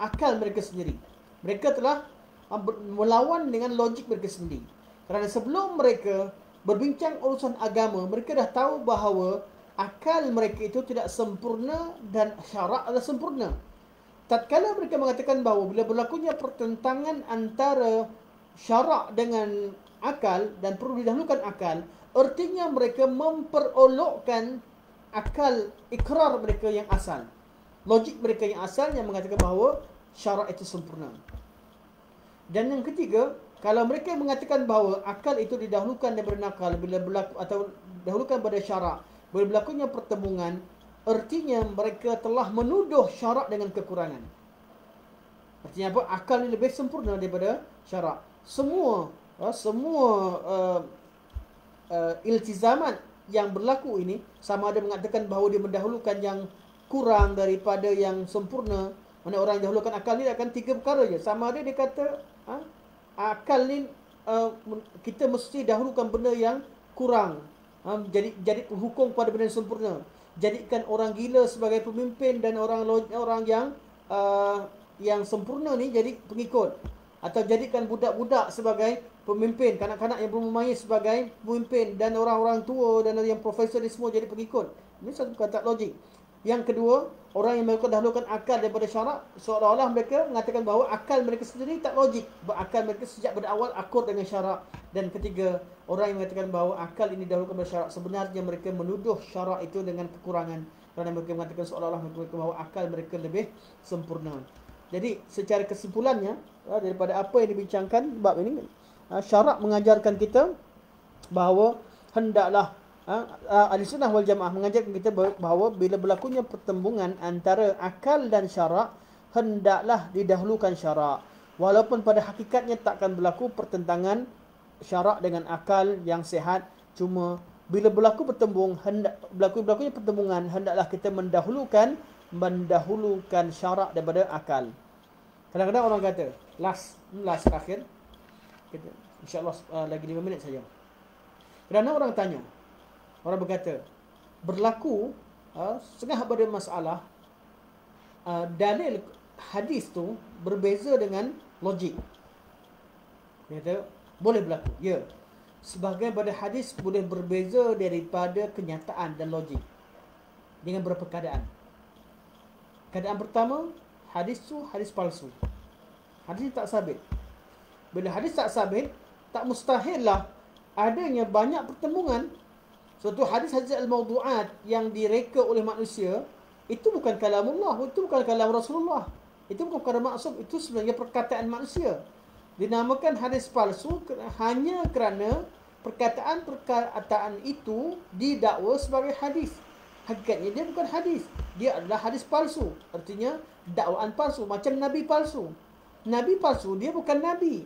S1: akal mereka sendiri. Mereka telah melawan dengan logik mereka sendiri. Kerana sebelum mereka berbincang urusan agama, mereka dah tahu bahawa akal mereka itu tidak sempurna dan syarak adalah sempurna. Tatkala mereka mengatakan bahawa bila berlakunya pertentangan antara syarak dengan akal dan perlu didahulukan akal, artinya mereka memperolokkan akal ikrar mereka yang asal, logik mereka yang asal yang mengatakan bahawa syarak itu sempurna. Dan yang ketiga, kalau mereka mengatakan bahawa akal itu didahulukan daripada nakal bila berlaku, atau dahulukan pada syarak bila berlakunya pertembungan, artinya mereka telah menuduh syarak dengan kekurangan. Artinya apa? Akal ini lebih sempurna daripada syarak. Semua iltizamat yang berlaku ini, sama ada mengatakan bahawa dia mendahulukan yang kurang daripada yang sempurna. Mana orang yang dahulukan akal ni akan tiga perkara je. Sama ada dia kata akal ni kita mesti dahulukan benda yang kurang, jadi hukum pada benda yang sempurna. Jadikan orang gila sebagai pemimpin dan orang yang sempurna ni jadi pengikut. Atau jadikan budak-budak sebagai pemimpin, kanak-kanak yang belum memayis sebagai pemimpin, dan orang-orang tua dan yang profesor ni semua jadi pengikut. Ini satu kata logik. Yang kedua, orang yang mereka dahulukan akal daripada syarak, seolah-olah mereka mengatakan bahawa akal mereka sendiri tak logik. Akal mereka sejak pada awal akur dengan syarak. Dan ketiga, orang yang mengatakan bahawa akal ini dahulukan daripada syarak, sebenarnya mereka menuduh syarak itu dengan kekurangan. Kerana mereka mengatakan seolah-olah mereka bahawa akal mereka lebih sempurna. Jadi secara kesimpulannya, daripada apa yang dibincangkan bab ini, syarak mengajarkan kita bahawa hendaklah Ahlussunnah wal Jamaah mengajarkan kita bahawa bila berlakunya pertembungan antara akal dan syarak, hendaklah didahulukan syarak. Walaupun pada hakikatnya takkan berlaku pertentangan syarak dengan akal yang sihat, cuma bila berlakunya pertembungan, hendaklah kita mendahulukan syarak daripada akal. Kadang-kadang orang kata, last terakhir, insya-Allah lagi 5 minit saja. Kerana orang tanya, orang berkata, berlaku setengah pada masalah dalil hadis tu berbeza dengan logik. Dia kata, boleh berlaku. Ya. Sebahagian pada hadis boleh berbeza daripada kenyataan dan logik. Dengan beberapa keadaan. Keadaan pertama, hadis tu hadis palsu. Hadis tak sabit. Bila hadis tak sabit, tak mustahil lah adanya banyak pertembungan. Suatu hadis-hadis al-mawdu'at yang direka oleh manusia, itu bukan kalamullah, itu bukan kalam Rasulullah. Itu bukan perkara maksum, itu sebenarnya perkataan manusia. Dinamakan hadis palsu hanya kerana perkataan-perkataan itu didakwa sebagai hadis. Hakikatnya dia bukan hadis. Dia adalah hadis palsu. Artinya dakwaan palsu. Macam Nabi palsu. Nabi palsu, dia bukan Nabi.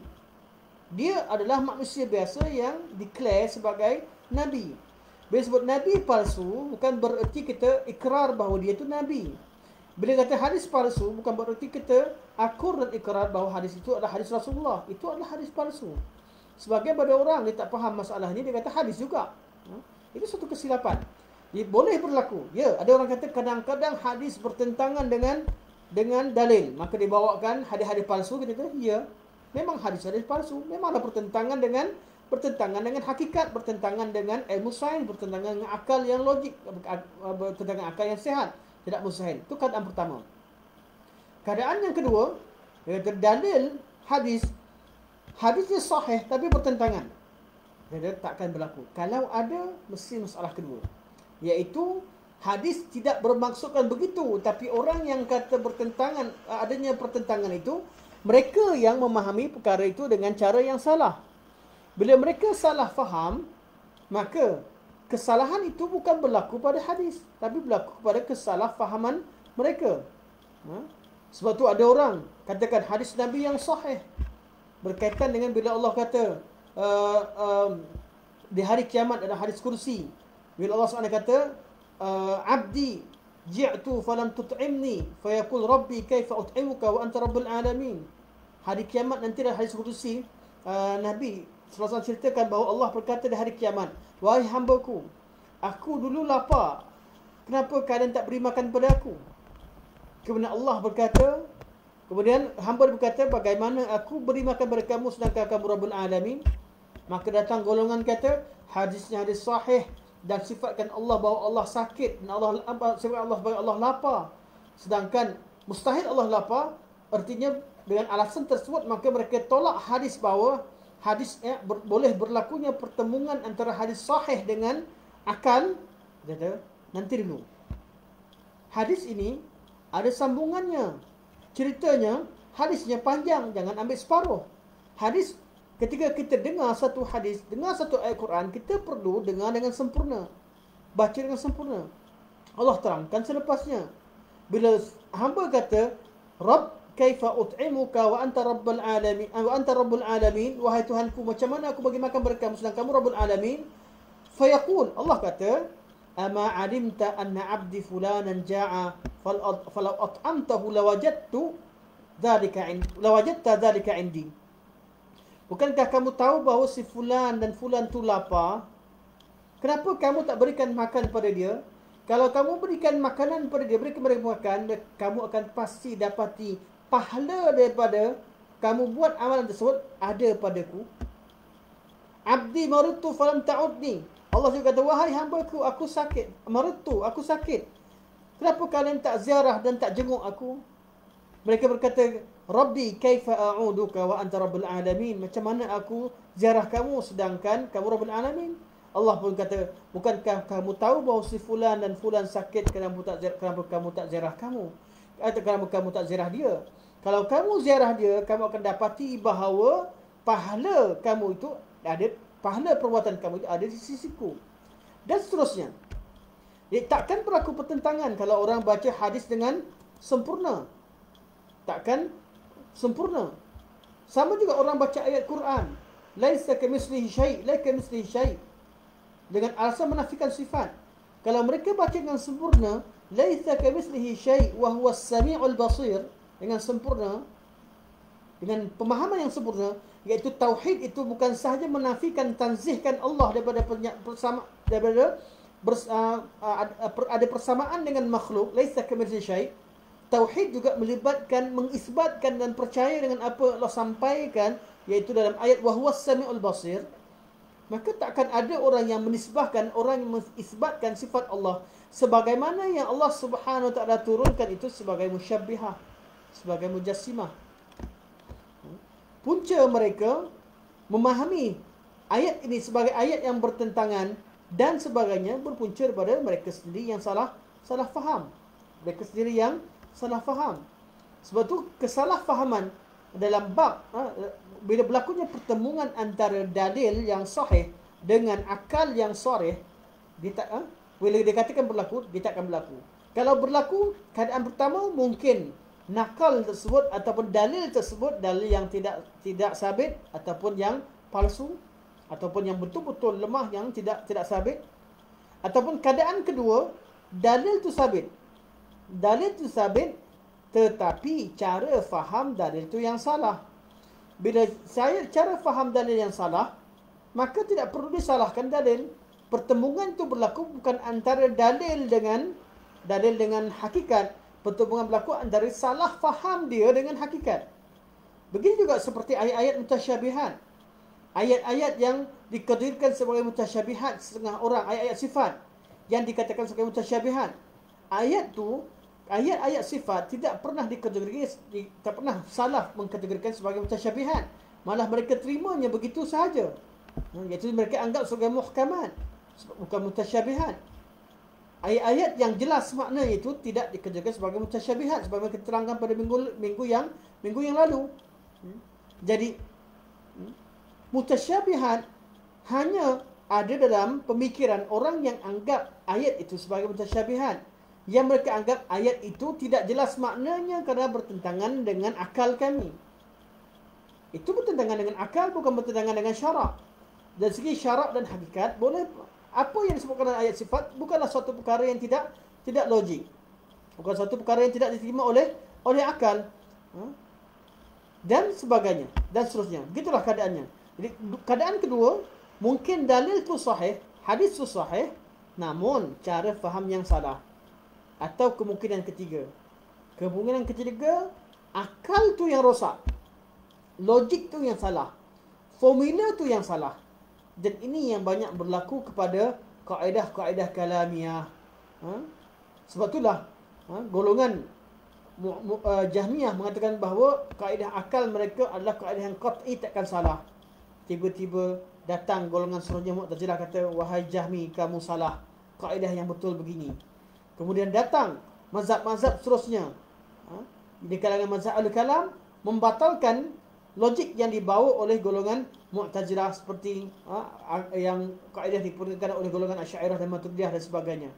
S1: Dia adalah manusia biasa yang declare sebagai Nabi. Bila sebut Nabi palsu, bukan bererti kita ikrar bahawa dia itu Nabi. Bila kata hadis palsu, bukan bererti kita akur dan ikrar bahawa hadis itu adalah hadis Rasulullah. Itu adalah hadis palsu. Sebagai pada orang dia tak faham masalah ni, dia kata hadis juga. Itu satu kesilapan. Dia boleh berlaku. Ya, ada orang kata kadang-kadang hadis bertentangan dengan dalil. Maka dibawakan hadis-hadis palsu. Kita kata, ya, memang hadis-hadis palsu. Memanglah bertentangan dengan hakikat, bertentangan dengan ilmu sains, bertentangan dengan akal yang logik, bertentangan dengan akal yang sehat. Tidak mustahil. Itu keadaan pertama. Keadaan yang kedua, iaitu dalil hadisnya sahih tapi bertentangan. Dia takkan berlaku. Kalau ada, mesti masalah kedua, iaitu hadis tidak bermaksudkan begitu, tapi orang yang kata adanya pertentangan itu, mereka yang memahami perkara itu dengan cara yang salah. Bila mereka salah faham, maka kesalahan itu bukan berlaku pada hadis, tapi berlaku pada kesalahfahaman mereka. Sebab tu ada orang katakan hadis Nabi yang sahih berkaitan dengan bila Allah kata di hari kiamat ada hadis kursi. Bila Allah SWT kata, abdi ji'tu falam tut'imni fayaqul rabbi kaifa ut'imuka wa anta rabbul alamin. Hari kiamat nanti ada hadis kursi. Nabi SAW ceritakan bahawa Allah berkata di hari kiamat, wahai hambaku, aku dulu lapar, kenapa kalian tak beri makan kepada aku? Kemudian Allah berkata, kemudian hamba berkata, bagaimana aku beri makan kepada kamu sedangkan kamu Rabbul Alamin? Maka datang golongan kata, hadisnya hadis sahih, dan sifatkan Allah bahawa Allah sakit, dan Allah sifatkan Allah bahawa Allah lapar, sedangkan mustahil Allah lapar, artinya dengan alasan tersebut maka mereka tolak hadis bahawa hadis boleh berlakunya pertemuan antara hadis sahih dengan akal. Kata, nanti dulu, hadis ini ada sambungannya. Ceritanya hadisnya panjang, jangan ambil separuh. Hadis, ketika kita dengar satu hadis, dengar satu ayat Quran, kita perlu dengar dengan sempurna, baca dengan sempurna. Allah terangkan selepasnya. Bila hamba kata, Rabb kaifa ut'imuka wa anta rabbul alamin, wa anta rabbul alamin, wahai Tuhanku, macam mana aku bagi makan kepada kamu sedang kamu rabbul alamin? Fayaqul, Allah kata, ama alimta anna abdi fulanan ja'a falau at'amtahu lawajadta dhalika indi. Bukankah kamu tahu bahawa si fulan dan fulan tu lapar? Kenapa kamu tak berikan makan pada dia? Kalau kamu berikan makanan pada dia, berikan mereka makan, kamu akan pasti dapati pahala daripada kamu buat amalan tersebut ada padaku. Abdi maritu falam ta'udni. Allah juga kata, wahai hamba-Ku, aku sakit. Maritu, aku sakit. Kenapa kalian tak ziarah dan tak jenguk aku? Mereka berkata, Rabbi kaifa a'uduka wa anta rabbul alamin. Macam mana aku ziarah kamu sedangkan kamu rabbul alamin? Allah pun kata, bukankah kamu tahu bahawa si fulan dan fulan sakit, kenapa kamu tak ziarah kamu? Atau kenapa kamu tak ziarah dia? Kalau kamu ziarah dia, kamu akan dapati bahawa pahala kamu itu ada, pahala perbuatan kamu itu ada di sisiku. Dan seterusnya. Jadi, takkan berlaku pertentangan kalau orang baca hadis dengan sempurna. Takkan sempurna. Sama juga orang baca ayat Quran. Laisa kamitslihi syai', la kamitslihi syai'. Dengan alasan menafikan sifat. Kalau mereka baca dengan sempurna, laisa kamitslihi syai' wa huwa as-sami'ul basir, dengan sempurna, dengan pemahaman yang sempurna, iaitu tauhid itu bukan sahaja menafikan, tanzihkan Allah daripada ada persamaan dengan makhluk, laisa kamitslihi syai'. Tauhid juga melibatkan, mengisbatkan dan percaya dengan apa Allah sampaikan, iaitu dalam ayat wa huwas samiul basir. Maka takkan ada orang yang menisbahkan, orang yang mengisbatkan sifat Allah sebagaimana yang Allah Subhanahu wa taala turunkan itu sebagai musyabbihah, sebagai mujassimah. Punca mereka memahami ayat ini sebagai ayat yang bertentangan dan sebagainya berpunca daripada mereka sendiri yang salah faham. Mereka sendiri yang salah faham. Sebab tu kesalahfahaman dalam bab bila berlakunya pertemuan antara dalil yang sahih dengan akal yang sharih, bila dikatakan berlaku, dia tak akan berlaku. Kalau berlaku, keadaan pertama mungkin nakal tersebut ataupun dalil tersebut dalil yang tidak sabit ataupun yang palsu ataupun yang betul-betul lemah yang tidak sabit. Ataupun keadaan kedua, dalil tu sabit. Dalil tu sabit tetapi cara faham dalil tu yang salah. Bila cara faham dalil yang salah, maka tidak perlu disalahkan dalil. Pertemuan itu berlaku bukan antara dalil dengan hakikat. Pertemuan berlaku antara salah faham dia dengan hakikat. Begitu juga seperti ayat-ayat mutasyabihat. Ayat-ayat yang dikadirkan sebagai mutasyabihat setengah orang, ayat-ayat sifat yang dikatakan sebagai mutasyabihat. Ayat-ayat sifat tidak pernah tak pernah salah mengkategorikan sebagai mutasyabihat. Malah mereka terimanya begitu sahaja. Iaitu mereka anggap sebagai muhkamat, bukan mutasyabihat. Ayat-ayat yang jelas makna itu tidak dikategorikan sebagai mutasyabihat sebagaimana kita terangkan pada minggu yang lalu. Jadi mutasyabihat hanya ada dalam pemikiran orang yang anggap ayat itu sebagai mutasyabihat, yang mereka anggap ayat itu tidak jelas maknanya kerana bertentangan dengan akal kami. Itu bertentangan dengan akal, bukan bertentangan dengan syarak. Dari segi syarak dan hakikat, boleh apa yang disebutkan dalam ayat sifat bukanlah suatu perkara yang tidak logik. Bukan suatu perkara yang tidak diterima oleh akal. Dan sebagainya. Dan seterusnya. Begitulah keadaannya. Jadi keadaan kedua, mungkin dalil itu sahih, hadis itu sahih, namun cara faham yang salah. Atau kemungkinan ketiga. Kemungkinan ketiga, akal tu yang rosak. Logik tu yang salah. Formula tu yang salah. Dan ini yang banyak berlaku kepada kaedah-kaedah kalamiah. Sebab itulah golongan Jahmiyah mengatakan bahawa kaedah akal mereka adalah kaedah yang qat'i, takkan salah. Tiba-tiba datang golongan seterusnya Mu'tazilah kata, wahai Jahmi, kamu salah, kaedah yang betul begini. Kemudian datang mazhab-mazhab seterusnya di kalangan mazhab al-kalam membatalkan logik yang dibawa oleh golongan Mu'tazilah, seperti yang kaedah diperkenalkan oleh golongan Asy'ariyah dan Maturidiyah dan sebagainya.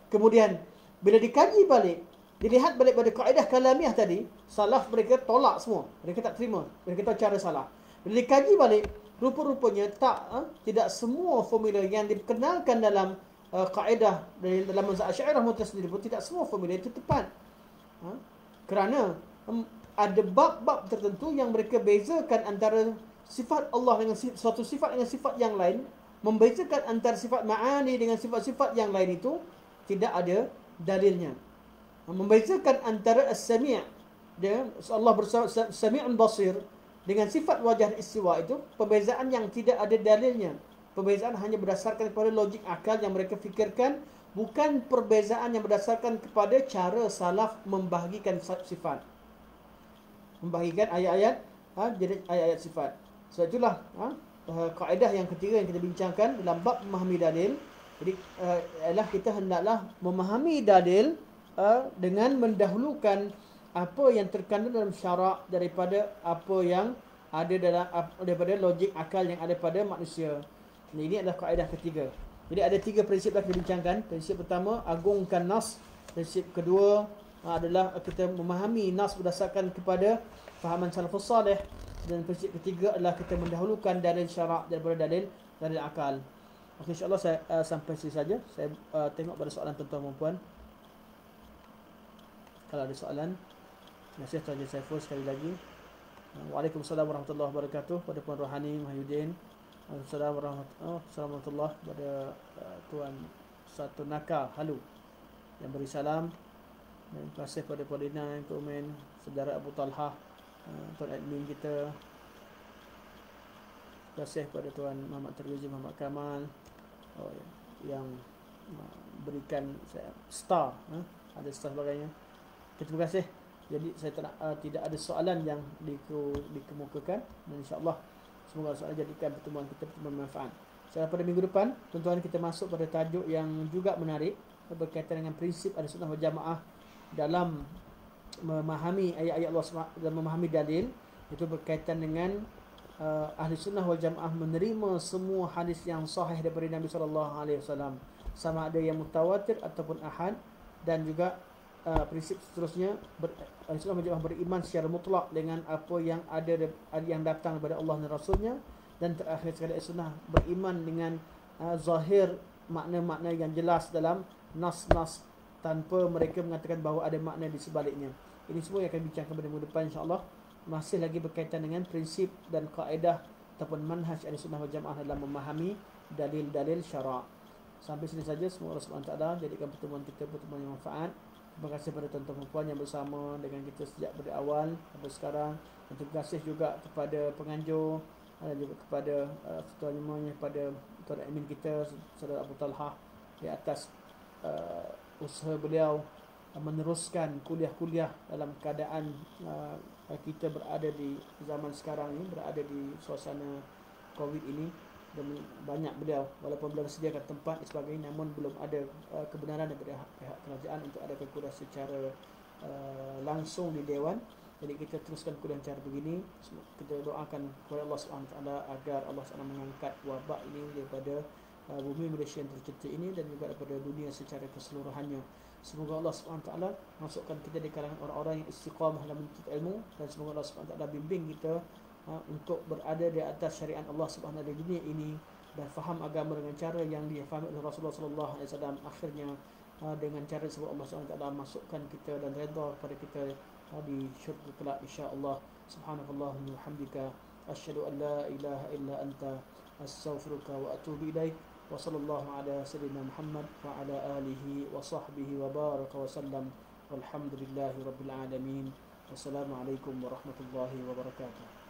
S1: Kemudian bila dikaji balik, dilihat balik pada kaedah kalamiah tadi, salaf mereka tolak semua, mereka tak terima, mereka tahu cara salah. Bila dikaji balik, rupa-rupanya tidak semua formula yang diperkenalkan dalam kaedah dalam mazhab Asy'ariyah Mu'tazilah pun tidak semua formula itu tepat. Kerana ada bab-bab tertentu yang mereka bezakan antara sifat Allah dengan suatu sifat dengan sifat yang lain, membezakan antara sifat ma'ani dengan sifat-sifat yang lain itu tidak ada dalilnya. Membezakan antara as-sami' dia Allah bersami'un basir dengan sifat wajah istiwa itu perbezaan yang tidak ada dalilnya. Perbezaan hanya berdasarkan kepada logik akal yang mereka fikirkan, bukan perbezaan yang berdasarkan kepada cara salaf membahagikan sifat, membahagikan ayat-ayat jadi ayat-ayat sifat. Sebab itulah kaedah yang ketiga yang kita bincangkan dalam bab memahami dalil. Jadi ialah kita hendaklah memahami dalil dengan mendahulukan apa yang terkandung dalam syarak daripada apa yang ada dalam daripada logik akal yang ada pada manusia. Ini adalah kaedah ketiga. Jadi ada 3 prinsip yang kita bincangkan. Prinsip pertama, agungkan nas. Prinsip kedua adalah kita memahami nas berdasarkan kepada fahaman salafus salih. Dan prinsip ketiga adalah kita mendahulukan dalil syarak daripada dalil akal. Okay, insyaAllah saya sampai sini saja. Saya tengok pada soalan tuan-tuan dan puan. Kalau ada soalan, terima kasih Tuan Haji Saiful sekali lagi. Waalaikumsalam warahmatullahi wabarakatuh pada Puan Rohani Mahyudin. Waalaikumsalam warahmatullahi pada Tuan Satu Naka Halu yang beri salam. Dan terima kasih pada Puan Dina yang komen, saudara Abu Talha, Tuan admin kita. Terima kasih pada Tuan Muhammad Terwizi, Muhammad Kamal yang berikan saya star, ada star sebagainya. Terima kasih. Jadi saya tidak ada soalan yang dikemukakan, dan insya-Allah semoga soalan jadikan pertemuan kita pertemuan manfaat. Sekarang pada minggu depan, tuan-tuan, kita masuk pada tajuk yang juga menarik berkaitan dengan prinsip Ahlussunnah wal Jamaah dalam memahami ayat-ayat Allah SWT dan memahami dalil. Itu berkaitan dengan Ahlussunnah wal Jamaah menerima semua hadis yang sahih daripada Nabi SAW, sama ada yang mutawatir ataupun ahad. Dan juga prinsip seterusnya, Ahlussunnah wal Jamaah beriman secara mutlak dengan apa yang ada yang datang daripada Allah dan Rasulnya. Dan terakhir sekali, Ahlussunnah beriman dengan zahir makna-makna yang jelas dalam nas-nas, tanpa mereka mengatakan bahawa ada makna di sebaliknya. Ini semua yang akan bincangkan pada minggu depan, insya-Allah. Masih lagi berkaitan dengan prinsip dan kaedah ataupun manhaj Ahlussunnah wal Jamaah dalam memahami dalil-dalil syarak. Sampai sini saja. Semoga Allah Subhanahu Wa Taala jadikan pertemuan kita pertemuan yang manfaat. Terima kasih kepada tuan-tuan dan puan yang bersama dengan kita sejak dari awal sampai sekarang. Dan terima kasih juga kepada penganjur dan juga kepada ketua-ketuanya, kepada tuan admin kita saudara Abu Talha, di atas usaha beliau meneruskan kuliah-kuliah dalam keadaan kita berada di zaman sekarang ini, berada di suasana Covid ini. Dan banyak beliau, walaupun beliau sediakan tempat dan sebagainya, namun belum ada kebenaran daripada pihak kerajaan untuk adakan kuliah secara langsung di Dewan. Jadi kita teruskan kuliah cara begini. Kita doakan kepada Allah SWT agar Allah SWT mengangkat wabak ini daripada bumi Malaysia yang tercipta ini dan juga daripada dunia secara keseluruhannya. Semoga Allah SWT masukkan kita di kalangan orang-orang yang istiqamah dalam menuntut ilmu, dan semoga Allah SWT bimbing kita untuk berada di atas syariat Allah SWT di dunia ini dan faham agama dengan cara yang difahami oleh Rasulullah SAW. Akhirnya dengan cara sebab Allah SWT masukkan kita dan redha kepada kita di syurga kelak, insya-Allah. Subhanakallahumma wa hamdika asyhadu an la ilaha illa anta astaghfiruka wa atubu ilaik. Wa sallallahu ala sayyidina Muhammad wa ala alihi wa sahbihi wa baraka wa sallam. Walhamdulillahi rabbil alamin. Wassalamualaikum warahmatullahi wabarakatuh.